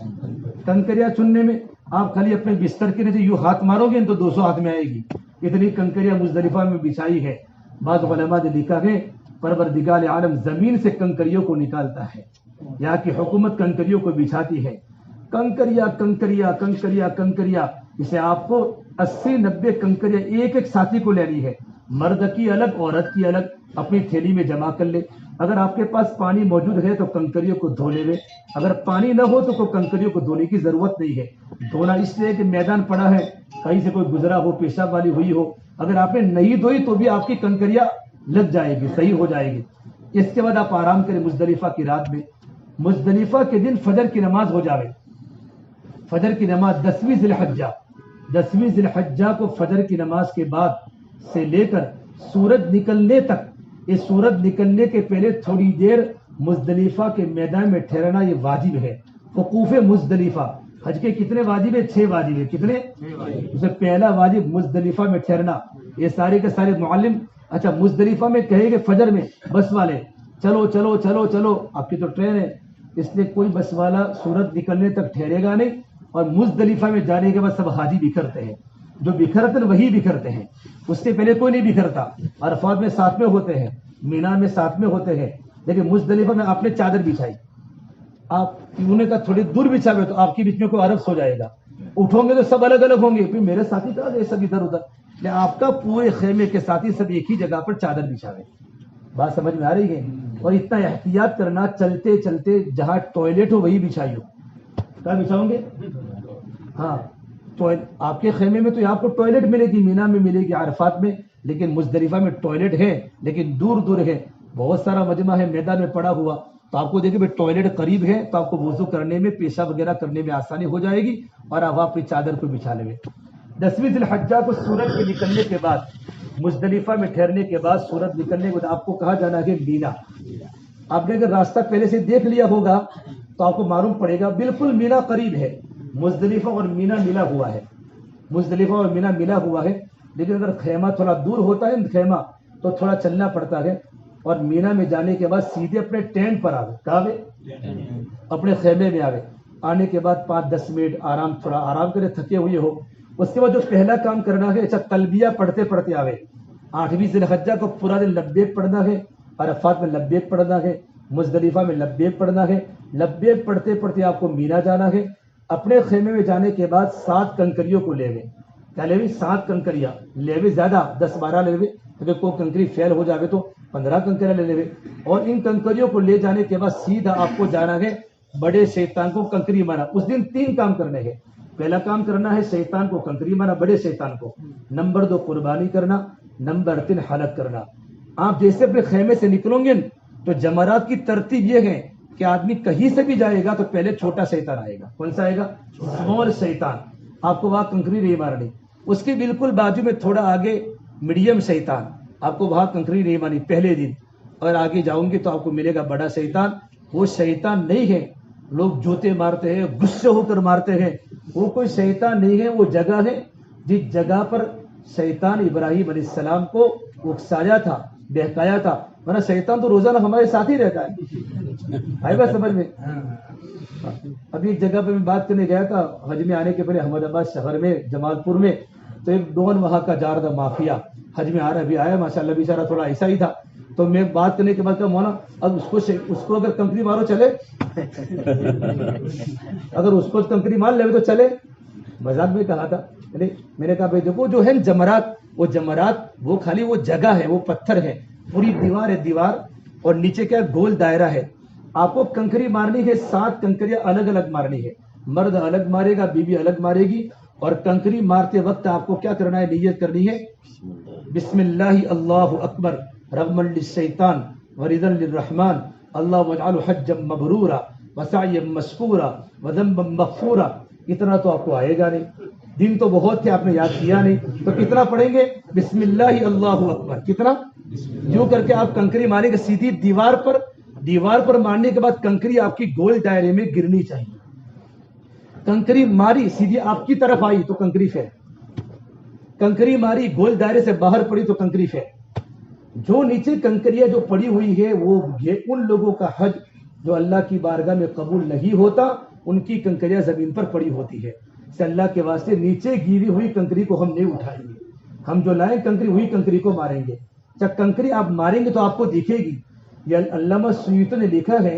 [SPEAKER 1] کنکریاں چننے میں آپ خالی اپنے بستر کے نیچے یوں ہاتھ مارو گے تو 200 ہاتھ میں آئے گی. اتنی کنکریاں مزدلفہ میں بچھائی ہے. بعض علماء نے لکھا ہے پروردگار عالم زمین سے کنکریوں کو نکالتا ہے. یہاں کی حکومت کنکریوں کو بچھاتی ہے. کنکریاں کنکریاں کنکریاں کنکریاں. اسے آپ کو 80-90 کنکریاں ایک ایک ساتھی کو لینی ہے. مرد کی الگ، عورت کی الگ. اپنی تھیلی میں جمع کر لے. اگر آپ کے پاس پانی موجود ہے تو کنکریوں کو دھو لے. اگر پانی نہ ہو تو کوئی کنکریوں کو دھونے کی ضرورت نہیں ہے. دھونا اس لیے کہ میدان پڑا ہے، کہیں سے کوئی گزرا ہو، پیشاب والی ہوئی ہو، اگر آپ نے نہیں دھوئی تو بھی آپ کی کنکریاں لگ جائے گی، صحیح ہو جائے گی. اس کے بعد آپ آرام کریں مزدلفہ کی رات میں. مزدلفہ کے دن فجر کی نماز ہو جاوے. فجر کی نماز 10ویں ذی الحجہ، 10ویں ذی الحجہ کو فجر کی نماز کے بعد سے لے کر سورج نکلنے تک، یہ سورج نکلنے کے پہلے تھوڑی دیر مزدلفہ کے میدان میں ٹھہرنا یہ واجب ہے. وقوف مزدلفہ. حج کے کتنے واجب ہے؟ 6 واجب ہے. کتنے؟ اس میں پہلا واجب مزدلفہ میں ٹھہرنا. یہ سارے کے سارے معلم اچھا مزدلفہ میں کہیں گے فجر میں بس والے چلو چلو چلو چلو، آپ کی تو ٹرین ہے، اس لیے کوئی بس والا سورج نکلنے تک ٹھہرے گا نہیں. اور مزدلفہ میں جانے کے بعد سب حاجی بکھرتے ہیں. جو بکھرتے ہیں وہی بکھرتے ہیں، اس سے پہلے کوئی نہیں بکھرتا. عرفات میں ساتھ میں ہوتے ہیں، مینا میں ساتھ میں ہوتے ہیں. لیکن مزدلفہ میں آپ نے چادر بچھائی، آپ انہوں نے کہا تھوڑی دور بچھاوے تو آپ کے بیچ میں کوئی عرب ہو جائے گا. اٹھوں گے تو سب الگ الگ ہوں گے، پھر میرے ساتھی کہاں گئے سب ادھر ادھر. آپ کا پورے خیمے کے ساتھی سب ایک ہی جگہ پر چادر بچھاوے. بات سمجھ میں آ رہی ہے؟ اور اتنا احتیاط کرنا، چلتے چلتے جہاں ٹوائلٹ ہو وہی بچھائیو. کیا بچھاؤں گے؟ ہاں آپ کے خیمے میں تو آپ کو ٹوائلٹ ملے گی، مینا میں ملے گی، عرفات میں. لیکن مزدلفہ میں ٹوائلٹ ہے لیکن دور دور ہے. بہت سارا مجمع ہے میدان میں پڑا ہوا، تو آپ کو دیکھیں بھائی ٹوائلٹ قریب ہے تو آپ کو وضو کرنے میں، پیشاب وغیرہ کرنے میں آسانی ہو جائے گی اور آپ اپنی چادر کو بچھا لیں. 10ویں ذی الحجہ کو سورج کے نکلنے کے بعد، مزدلفہ میں ٹھہرنے کے بعد سورج نکلنے کے بعد آپ کو کہاں جانا ہے؟ مینا. آپ نے اگر راستہ پہلے سے دیکھ لیا ہوگا تو آپ کو معلوم پڑے گا بالکل مینا قریب ہے. مزدلفہ اور مینا ملا ہوا ہے، مزدلفہ اور مینا ملا ہوا ہے. لیکن اگر خیمہ تھوڑا دور ہوتا ہے خیمہ تو تھوڑا چلنا پڑتا ہے. اور مینا میں جانے کے بعد سیدھے اپنے ٹینٹ پر آوے. کہاں آوے؟ اپنے خیمے میں آوے. آنے کے بعد 5-10 منٹ آرام، تھوڑا آرام کرے، تھکے ہوئے ہو. اس کے بعد جو پہلا کام کرنا ہے، اچھا تلبیہ پڑھتے پڑھتے آوے. 8ویں ذی الحجہ کو پورا دن لبیک پڑھنا ہے. عرفات میں لبیک پڑھنا ہے، مزدلفہ میں لبیک پڑھنا ہے. لبیک پڑھتے پڑھتے آپ کو مینا جانا ہے. اپنے خیمے میں جانے کے بعد 7 کنکریوں کو لے. کیا لے؟ 7 کنکریاں لے، زیادہ 10-12 لے. اگر کوئی کنکری فیل ہو جاوے تو 15 کنکریاں لے لے. اور ان کنکریوں کو لے جانے کے بعد سیدھا آپ کو جانا ہے بڑے شیطان کو کنکری مارا. اس دن 3 کام کرنے ہیں. پہلا کام کرنا ہے شیطان کو کنکری مارا، بڑے شیطان کو. نمبر 2 قربانی کرنا. نمبر 3 حلق کرنا. آپ جیسے اپنے خیمے سے نکلو گے تو جمرات کی ترتیب یہ ہے کہ آدمی کہیں سے بھی جائے گا تو پہلے چھوٹا شیطان آئے گا. کون سا آئے گا؟ اسمال شیطان. آپ کو وہاں کنکری نہیں مارنی. اس کے بالکل بازو میں تھوڑا آگے میڈیم شیطان. آپ کو وہاں کنکری نہیں مارنی پہلے دن. اور آگے جاؤں گے تو آپ کو ملے گا بڑا شیطان. وہ شیطان نہیں ہے لوگ جوتے مارتے ہیں، غصے ہو کر مارتے ہیں. وہ کوئی شیطان نہیں ہے، وہ جگہ ہے جس جگہ پر شیطان ابراہیم علیہ السلام کو اکسایا تھا، بہکایا تھا. ورنہ شیطان تو روزانہ ہمارے ساتھ ہی رہتا ہے. آئے بات سمجھ میں؟ ابھی ایک جگہ پہ میں بات کرنے گیا تھا حج میں آنے کے پہلے احمد آباد شہر میں، جمال پور میں. تو ایک ڈون وہاں کا جا رہا تھا مافیا، حج میں آ رہا، ابھی آیا ماشاءاللہ بیچارہ تھوڑا ایسا ہی تھا. تو میں بات کرنے کے بعد کہا مولانا اب اس کو اگر کنکری مارو چلے؟ اگر اس کو کنکری مار لے تو چلے. مذاق میں کہا تھا. میں نے کہا بھائی دیکھو جو ہے جمرات، وہ جمرات وہ خالی وہ جگہ ہے، وہ پتھر ہے، پوری دیوار ہے دیوار، اور نیچے کیا گول دائرہ ہے. آپ کو کنکری مارنی ہے، 7 کنکریاں الگ الگ مارنی ہے، مرد الگ مارے گا، بیوی الگ مارے گی، اور کنکری مارتے وقت آپ کو کیا کرنا ہے؟ نیت کرنی ہے بسم اللہ اللہ اکبر رغما للشیطان ورضا للرحمن اللہ واجعل حجا مبرورا وسعیا مشکورا وذنبا مغفورا. اتنا تو آپ کو آئے گا نہیں، دن تو بہت تھے، آپ نے یاد کیا نہیں، تو کتنا پڑھیں گے؟ بسم اللہ اللہ اکبر. کتنا؟ یوں کر کے آپ کنکری ماریں گے سیدھی دیوار پر. دیوار پر مارنے کے بعد کنکری آپ کی گول دائرے میں گرنی چاہیے. کنکری ماری سیدھی آپ کی طرف آئی تو کنکری فیل، کنکری ماری گول دائرے سے باہر پڑی تو کنکری فیل. جو نیچے کنکریاں جو پڑی ہوئی ہے وہ ان لوگوں کا حج جو اللہ کی بارگاہ میں قبول نہیں ہوتا، ان کی کنکریاں زمین پر پڑی ہوتی ہے. سے اللہ کے واسطے نیچے گیری ہوئی کنکری کو ہم نہیں اٹھائیں گے، ہم جو لائیں کنکری وہی کنکری کو ماریں گے. جب کنکری آپ ماریں گے تو آپ کو دکھے گی. یہ علامہ سیوطی نے لکھا ہے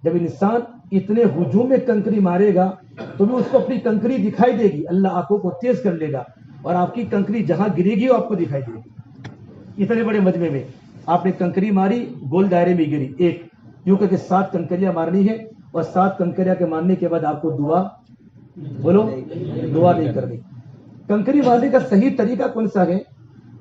[SPEAKER 1] جب انسان اتنے ہجوم میں کنکری مارے گا تو بھی اس کو اپنی کنکری دکھائی دے گی، اللہ آنکھوں کو تیز کر لے گا اور آپ کی کنکری جہاں گرے گی وہ آپ کو دکھائی دے گی. اتنے بڑے مجمع میں آپ نے کنکری ماری، گول دائرے میں گری ایک، یوں کر کے 7 کنکریاں مارنی ہے، اور 7 کنکریاں کے مارنے کے بعد آپ کو دعا بولو، دعا نہیں کرنی. کنکری مارنے کا صحیح طریقہ کون سا ہے؟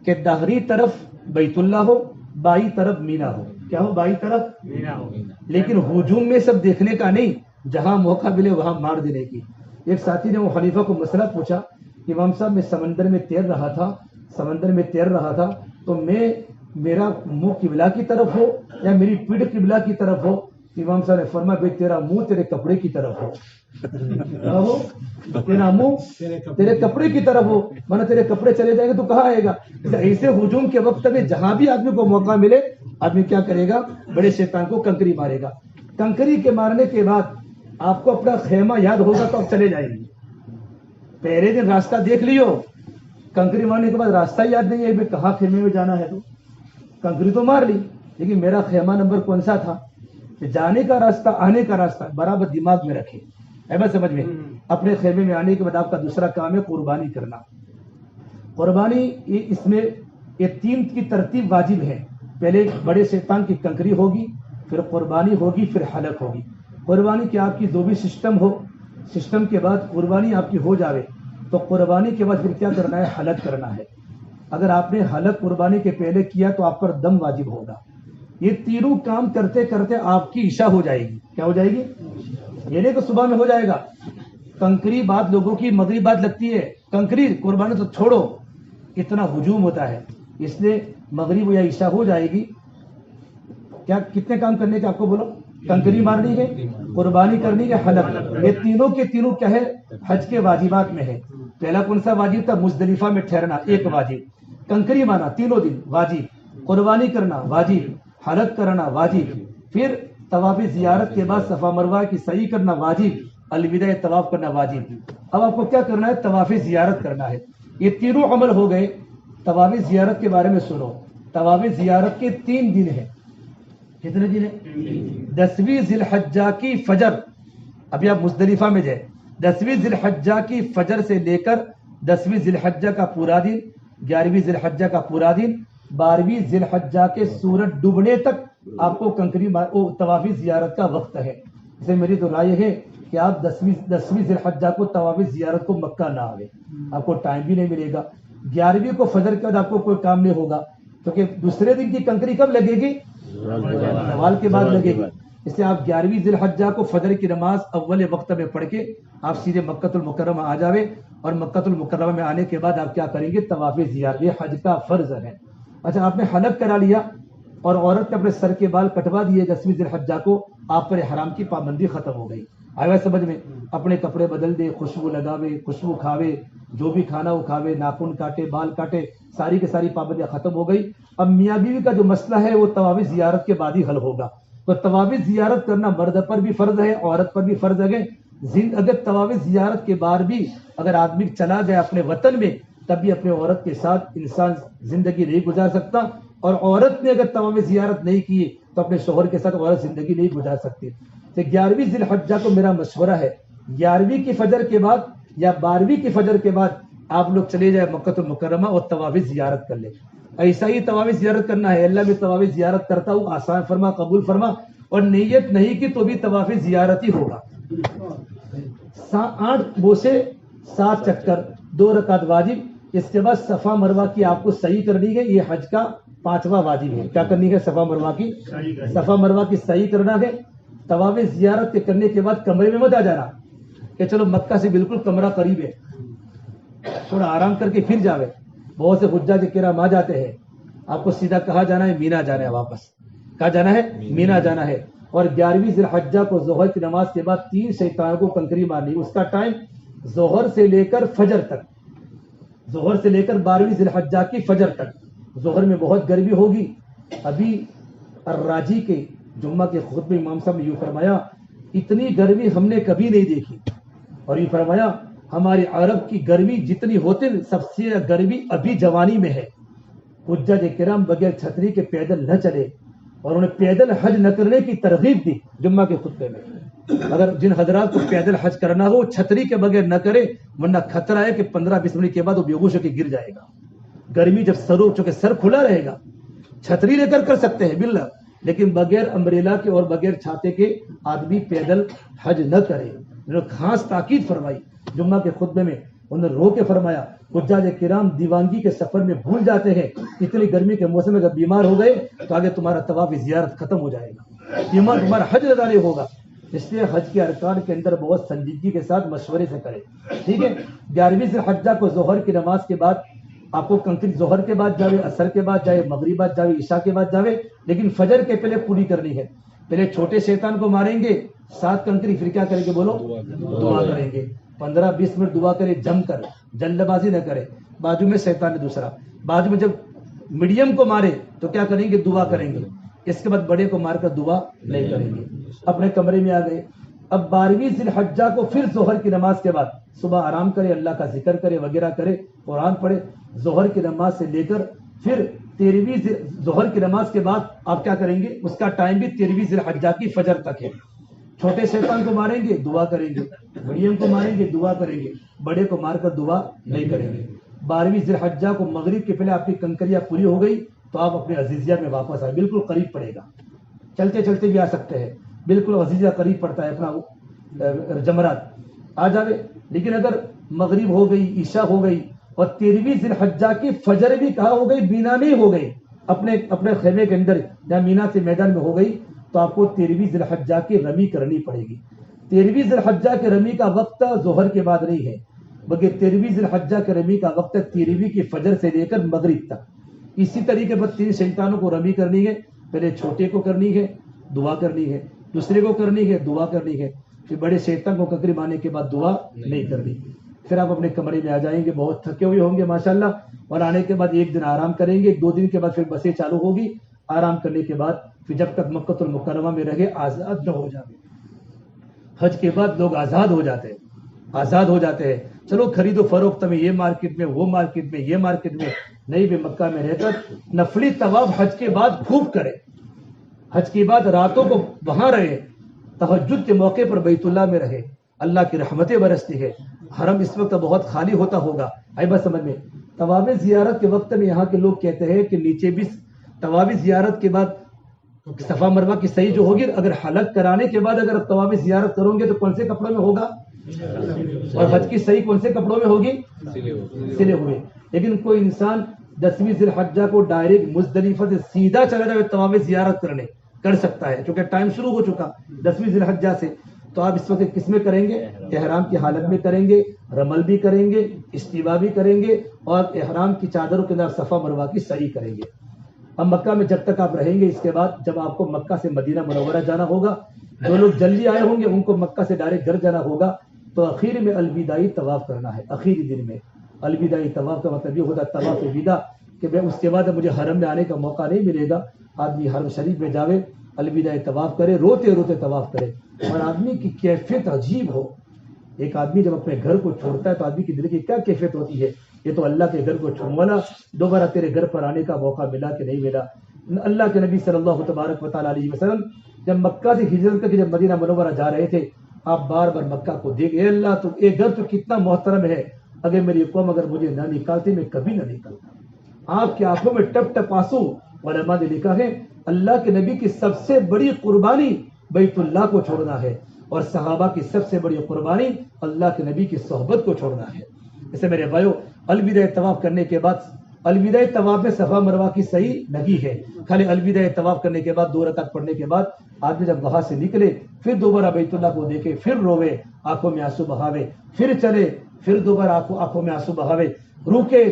[SPEAKER 1] کہ داہری طرف بیت اللہ ہو، بائیں طرف مینا ہو. کیا ہو؟ بائیں طرف مینا ہو. لیکن ہجوم میں سب دیکھنے کا نہیں، جہاں موقع ملے وہاں مار دینے کی. ایک ساتھی نے وہ خلیفہ کو مسئلہ پوچھا، امام صاحب میں سمندر میں تیر رہا تھا تو میرا منہ قبلہ کی طرف ہو یا میری پیٹھ قبلہ کی طرف ہو؟ امام صاحب نے فرمایا بھائی تیرا منہ تیرے کپڑے کی طرف ہو. تیرا منہ تیرے کپڑے کی طرف ہو، ورنہ تیرے کپڑے چلے جائیں گے تو کہاں آئے گا؟ ایسے ہجوم کے وقت میں جہاں بھی آدمی کو موقع ملے آدمی کیا کرے گا؟ بڑے شیطان کو کنکری مارے گا. کنکری کے مارنے کے بعد آپ کو اپنا خیمہ یاد ہوگا تو آپ چلے جائیں گے. پہلے دن راستہ دیکھ لیو، کنکری مارنے کے بعد راستہ یاد نہیں ہے کہ کہاں خیمے میں جانا ہے. تو کنکری تو مار لی لیکن میرا خیمہ نمبر کون سا تھا؟ جانے کا راستہ، آنے کا راستہ برابر دماغ میں رکھے. احمد سمجھ میں؟ اپنے خیمے میں آنے کے بعد آپ کا دوسرا کام ہے قربانی کرنا. قربانی اس میں یہ 3 کی ترتیب واجب ہے. پہلے بڑے شیطان کی کنکری ہوگی، پھر قربانی ہوگی، پھر حلق ہوگی. قربانی کے آپ کی جو بھی سسٹم ہو، سسٹم کے بعد قربانی آپ کی ہو جاوے تو قربانی کے بعد پھر کیا کرنا ہے؟ حلق کرنا ہے. اگر آپ نے حلق قربانی کے پہلے کیا تو آپ پر دم واجب ہوگا. یہ تینوں کام کرتے کرتے آپ کی عشاء ہو جائے گی. کیا ہو جائے گی؟ یہ نہیں کہ صبح میں ہو جائے گا. کنکری بات لوگوں کی مغرب بات لگتی ہے، کنکری قربانی تو چھوڑو، اتنا ہجوم ہوتا ہے، اس لیے مغرب یا عشاء ہو جائے گی. کیا کتنے کام کرنے کے آپ کو بولو؟ کنکری مارنی ہے، قربانی کرنی ہے، حلق. یہ تینوں کے تینوں کیا ہے؟ حج کے واجبات میں ہے. پہلا کون سا واجب تھا؟ مزدلفہ میں ٹھہرنا ایک واجب، کنکری مارنا تینوں دن واجب، قربانی کرنا واجب، حلق کرنا واجب، پھر طواف زیارت کے بعد صفا مروہ کی سعی کرنا واجب، الوداع طواف کرنا واجب. اب آپ کو کیا کرنا ہے؟ طواف زیارت کرنا ہے. یہ تینوں عمل ہو گئے. طواف زیارت کے بارے میں سنو. طواف زیارت کے 3 دن ہیں. کتنے دن ہیں؟ 10ویں ذی الحجہ کی فجر، ابھی آپ مزدلفہ میں جائیں، 10ویں ذی الحجہ کی فجر سے لے کر 10ویں ذی الحجہ کا پورا دن، 11ویں ذی الحجہ کا پورا دن، 12ویں ذی الحجہ کے سورج ڈوبنے تک آپ کو کنکری طواف زیارت کا وقت ہے. اسے میری تو رائے ہے کہ آپ 10ویں ذی الحجہ کو طواف زیارت کو مکہ نہ آوے، آپ کو ٹائم بھی نہیں ملے گا. 11ویں کو فجر کے بعد آپ کو کوئی کام نہیں ہوگا کیونکہ دوسرے دن کی کنکری کب لگے گی؟ زوال کے بعد لگے گی. اس لیے آپ 11ویں ذی الحجہ کو فجر کی نماز اول وقت میں پڑھ کے آپ سیدھے مکۃ المکرمہ آ جاوے، اور مکۃ المکرمہ میں آنے کے بعد آپ کیا کریں گے؟ طواف زیارت. یہ حج کا فرض ہے. اچھا آپ نے حلق کرا لیا اور عورت نے اپنے سر کے بال کٹوا دیے 10ویں ذی الحجہ کو، آپ پر حرام کی پابندی ختم ہو گئی. آیا سمجھ میں؟ اپنے کپڑے بدل دے، خوشبو لگاوے، خوشبو کھاوے، جو بھی کھانا وہ کھاوے، ناخن کاٹے، بال کاٹے، ساری کی ساری پابندیاں ختم ہو گئی. اب میاں بیوی کا جو مسئلہ ہے وہ طواف زیارت کے بعد ہی حل ہوگا. تو طواف زیارت کرنا مرد پر بھی فرض ہے، عورت پر بھی فرض ہے. اگر طواف زیارت کے بعد بھی اگر آدمی چلا گیا اپنے وطن میں تب بھی اپنے عورت کے ساتھ انسان زندگی نہیں گزار سکتا، اور عورت نے اگر طواف زیارت نہیں کی تو اپنے شوہر کے ساتھ عورت زندگی نہیں گزار سکتی. تو 11ویں ذی الحجہ کو میرا مشورہ ہے 11ویں کی فجر کے بعد یا 12ویں کی فجر کے بعد آپ لوگ چلے جائے مکۃ المکرمہ اور طواف زیارت کر لیں. ایسا ہی طواف زیارت کرنا ہے. اللہ میں طواف زیارت کرتا ہوں، آسان فرما، قبول فرما. اور نیت نہیں کی تو بھی طواف زیارت ہی ہوگا. 8 بوسے 7 چکر 2 رکعت واجب. اس کے بعد صفا مروہ کی آپ کو صحیح کرنی ہے. یہ حج کا 5واں واجب ہے. کیا کرنی ہے؟ صفا مروہ کی صحیح کرنا ہے. طواف زیارت کے کرنے کے بعد کمرے میں مت آ جانا کہ چلو مکہ سے بالکل کمرہ قریب ہے, تھوڑا آرام کر کے پھر جاوے. بہت سے حجاج کرام آ جاتے ہیں, آپ کو سیدھا کہاں جانا ہے؟ مینا جانا ہے. واپس کہاں جانا ہے؟ مینا جانا ہے. اور 11ویں ذی الحجہ کو ظہر کی نماز کے بعد 3 شیطانوں کو کنکری مارنی. اس کا ٹائم ظہر سے لے کر فجر تک, ظہر سے لے کر 12ویں ذی الحجہ کی فجر تک. ظہر میں بہت گرمی ہوگی. ابھی الراجی کے جمعہ کے خطبے امام صاحب نے یوں فرمایا, اتنی گرمی ہم نے کبھی نہیں دیکھی. اور یہ فرمایا ہمارے عرب کی گرمی جتنی ہوتی سب سے گرمی ابھی جوانی میں ہے. حجاج کرام بغیر چھتری کے پیدل نہ چلے, اور انہیں پیدل حج نہ کرنے کی ترغیب دی جمعہ کے خطبے میں. اگر جن حضرات کو پیدل حج کرنا ہو چھتری کے بغیر نہ کرے, ورنہ خطرہ ہے کہ 15-20 منٹ کے بعد وہ بے ہوش ہو کے گر جائے گا. گرمی جب چونکہ سر کھلا رہے گا, چھتری لے کر سکتے ہیں باللہ, لیکن بغیر امبریلا کے اور بغیر چھاتے کے آدمی پیدل حج نہ کرے. انہوں نے خاص تاکید فرمائی جمعہ کے خطبے میں. انہوں نے رو کے فرمایا حجاج کرام دیوانگی کے سفر میں بھول جاتے ہیں, اتنی گرمی کے موسم میں اگر بیمار ہو گئے تو آگے تمہارا طواف زیارت ختم ہو جائے گا, بیمار تمہارا حج ادا نہیں ہوگا. اس لیے حج کے ارکان کے اندر بہت سنجیدگی کے ساتھ مشورے سے کرے. ٹھیک ہے. 11ویں ذی الحجہ کو ظہر کی نماز کے بعد آپ کو کنکری ظہر کے بعد جاوے, عصر کے بعد جائے, مغرب بعد جاوے, عشاء کے بعد جاوے, لیکن فجر کے پہلے پوری کرنی ہے. پہلے چھوٹے شیطان کو ماریں گے 7 کنکری, پھر کیا کریں گے بولو؟ دعا کریں گے. 15-20 منٹ دعا کرے, جم کر, جلد بازی نہ کرے. بازو میں شیطان ہے دوسرا, بازو میں جب میڈیم کو مارے تو کیا کریں گے؟ دعا کریں گے. اس کے بعد بڑے کو مار کر دعا نہیں کریں گے. اپنے کمرے میں آ گئے. اب 12ویں ذی الحجہ کو پھر ظہر کی نماز کے بعد صبح آرام کرے, اللہ کا ذکر کرے وغیرہ کرے, قرآن پڑھے. ظہر کی نماز سے لے کر پھر 13ویں ظہر کی نماز کے بعد آپ کیا کریں گے؟ اس کا ٹائم بھی 13ویں ذی الحجہ کی فجر تک ہے. چھوٹے شیطان کو ماریں گے, دعا کریں گے. میڈیم کو ماریں گے, دعا کریں گے. بڑے کو مار کر دعا نہیں کریں گے. 12ویں ذی الحجہ کو مغرب کے پہلے آپ کی کنکریاں پوری ہو گئی تو آپ اپنے عزیزیہ میں واپس آئے. بالکل قریب پڑے گا, چلتے چلتے بھی آ سکتے ہیں. بالکل عزیزیہ قریب پڑتا ہے, اپنا جمرات آ جاوے. لیکن اگر مغرب ہو گئی, عشاء ہو گئی, اور 13ویں ذی الحجہ کی فجر بھی کہا ہو گئی, مینا میں ہو گئی, اپنے خیمے کے اندر یا مینا کے میدان میں ہو گئی, تو آپ کو 13ویں ذی الحجہ کی رمی کرنی پڑے گی. 13ویں ذی الحجہ کے رمی کا وقت ظہر کے بعد نہیں ہے, بلکہ 13ویں ذی الحجہ کے رمی کا وقت 13ویں کی فجر سے لے کر مغرب تک. اسی طریقے پر 3 شیطانوں کو رمی کرنی ہے. پہلے چھوٹے کو کرنی ہے, دعا کرنی ہے. دوسرے کو کرنی ہے, دعا کرنی ہے. پھر بڑے شیطان کو کنکری مارنے کے بعد دعا نہیں کرنی. پھر آپ اپنے کمرے میں آ جائیں گے, بہت تھکے ہوئے ہوں گے ماشاءاللہ, اور آنے کے بعد 1 دن آرام کریں گے. 2 دن کے بعد پھر بسیں چالو ہوگی. آرام کرنے کے بعد پھر جب تک مکہ المکرمہ میں رہے آزاد نہ ہو جائے. حج کے بعد لوگ آزاد ہو جاتے ہیں. چلو خرید و فروخت میں یہ مارکیٹ میں, وہ مارکیٹ میں, یہ مارکیٹ میں نہیں, بھی مکہ میں رہ کر نفلی طواف حج کے بعد خوب کرے. حج کے بعد راتوں کو وہاں رہے, تہجد کے موقع پر بیت اللہ میں رہے. اللہ کی رحمتیں برستی ہے. حرم اس وقت بہت خالی ہوتا ہوگا, آئی بات سمجھ میں. طواف زیارت کے وقت میں یہاں کے لوگ کہتے ہیں کہ نیچے بھی طواف زیارت کے بعد صفا مروہ کی صحیح جو ہوگی, اگر حلق کرانے کے بعد اگر طواف زیارت کرو گے تو کون سے کپڑوں میں ہوگا, اور حج کی صحیح کون سے کپڑوں میں ہوگی؟ سلے ہوئے. لیکن کوئی انسان 10ویں ذی الحجہ کو ڈائریکٹ مزدلفہ سے سیدھا چلا جائے طواف زیارت کرنے کر سکتا ہے, کیونکہ ٹائم شروع ہو چکا 10ویں ذی الحجہ سے. تو آپ اس وقت کس میں کریں گے؟ احرام کی حالت میں کریں گے, رمل بھی کریں گے, استوا بھی کریں گے, اور احرام کی چادروں کے اندر صفا مروہ کی صحیح کریں گے. اب مکہ میں جب تک آپ رہیں گے, اس کے بعد جب آپ کو مکہ سے مدینہ منورہ جانا ہوگا, جو لوگ جلدی آئے ہوں گے ان کو مکہ سے ڈائریکٹ گھر جانا ہوگا, تو اخیر میں الوداعی طواف کرنا ہے. اخیری دن میں الوداعی طواف کا مطلب یہ ہوتا ہے طواف وداع, کہ میں اس کے بعد مجھے حرم میں آنے کا موقع نہیں ملے گا. آدمی حرم شریف میں جاوے, الوداعی طواف کرے, روتے روتے طواف کرے, اور آدمی کی کیفیت عجیب ہو. ایک آدمی جب اپنے گھر کو چھوڑتا ہے تو آدمی کی دل کی کیا کیفیت ہوتی ہے, یہ تو اللہ کے گھر کو چھوڑنا, دوبارہ تیرے گھر پر آنے کا موقع ملا کہ نہیں ملا. اللہ کے نبی صلی اللہ تبارک و تعالیٰ علیہ وسلم جب مکہ سے ہجرت کر کے جب مدینہ منورہ جا رہے تھے, آپ بار بار مکہ کو دیکھ, اے اللہ تو یہ گھر تو کتنا محترم ہے, اگر میری قوم اگر مجھے نہ نکالتی میں کبھی نہ نکلتا. آپ کی آنکھوں میں ٹپ ٹپ آنسو, علماء نے لکھا ہے اللہ کے نبی کی سب سے بڑی قربانی بیت اللہ کو چھوڑنا ہے، اور صحابہ کی سب سے بڑی قربانی اللہ کے نبی کی صحبت کو چھوڑنا ہے۔ اسے میرے بھائیو، الوداع طواف کرنے کے بعد، الوداع طواف میں صفا مروہ کی صحیح نہیں ہے، خالی الوداع طواف کرنے کے بعد 2 رکعت پڑھنے کے بعد آدمی جب وہاں سے نکلے پھر دوبارہ بیت اللہ کو دیکھے، پھر روے، آنکھوں میں آنسو بہاوے، پھر چلے، پھر دوبارہ آنکھوں میں آنسو بہاوے، روکے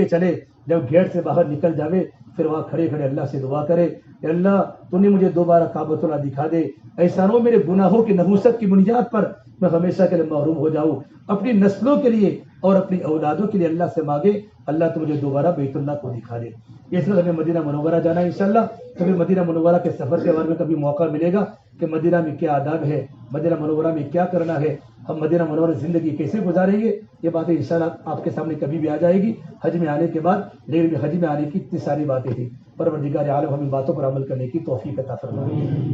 [SPEAKER 1] چلے، جب گیٹ سے باہر نکل جاوے پھر وہاں کھڑے کھڑے اللہ سے دعا کرے کہ اللہ تو نے مجھے دوبارہ کعبۃ اللہ دکھا دے، ایسا نہ ہو میرے گناہوں کی نحوست کی بنیاد پر میں ہمیشہ کے لیے محروم ہو جاؤں۔ اپنی نسلوں کے لیے اور اپنی اولادوں کے لیے اللہ سے مانگے اللہ تو مجھے دوبارہ بیت اللہ کو دکھا دے۔ اس وقت ہمیں مدینہ منورہ جانا ہے انشاءاللہ، کبھی مدینہ منورہ کے سفر کے بارے میں کبھی موقع ملے گا کہ مدینہ میں کیا آداب ہے، مدینہ منورہ میں کیا کرنا ہے، ہم مدینہ منورہ زندگی کیسے گزاریں گے، یہ باتیں انشاءاللہ آپ کے سامنے کبھی بھی آ جائے گی حج میں آنے کے بعد۔ لیکن حج میں آنے کی اتنی ساری باتیں تھیں، پروردگار عالم ہمیں باتوں پر عمل کرنے کی توفیق عطا فرمائے۔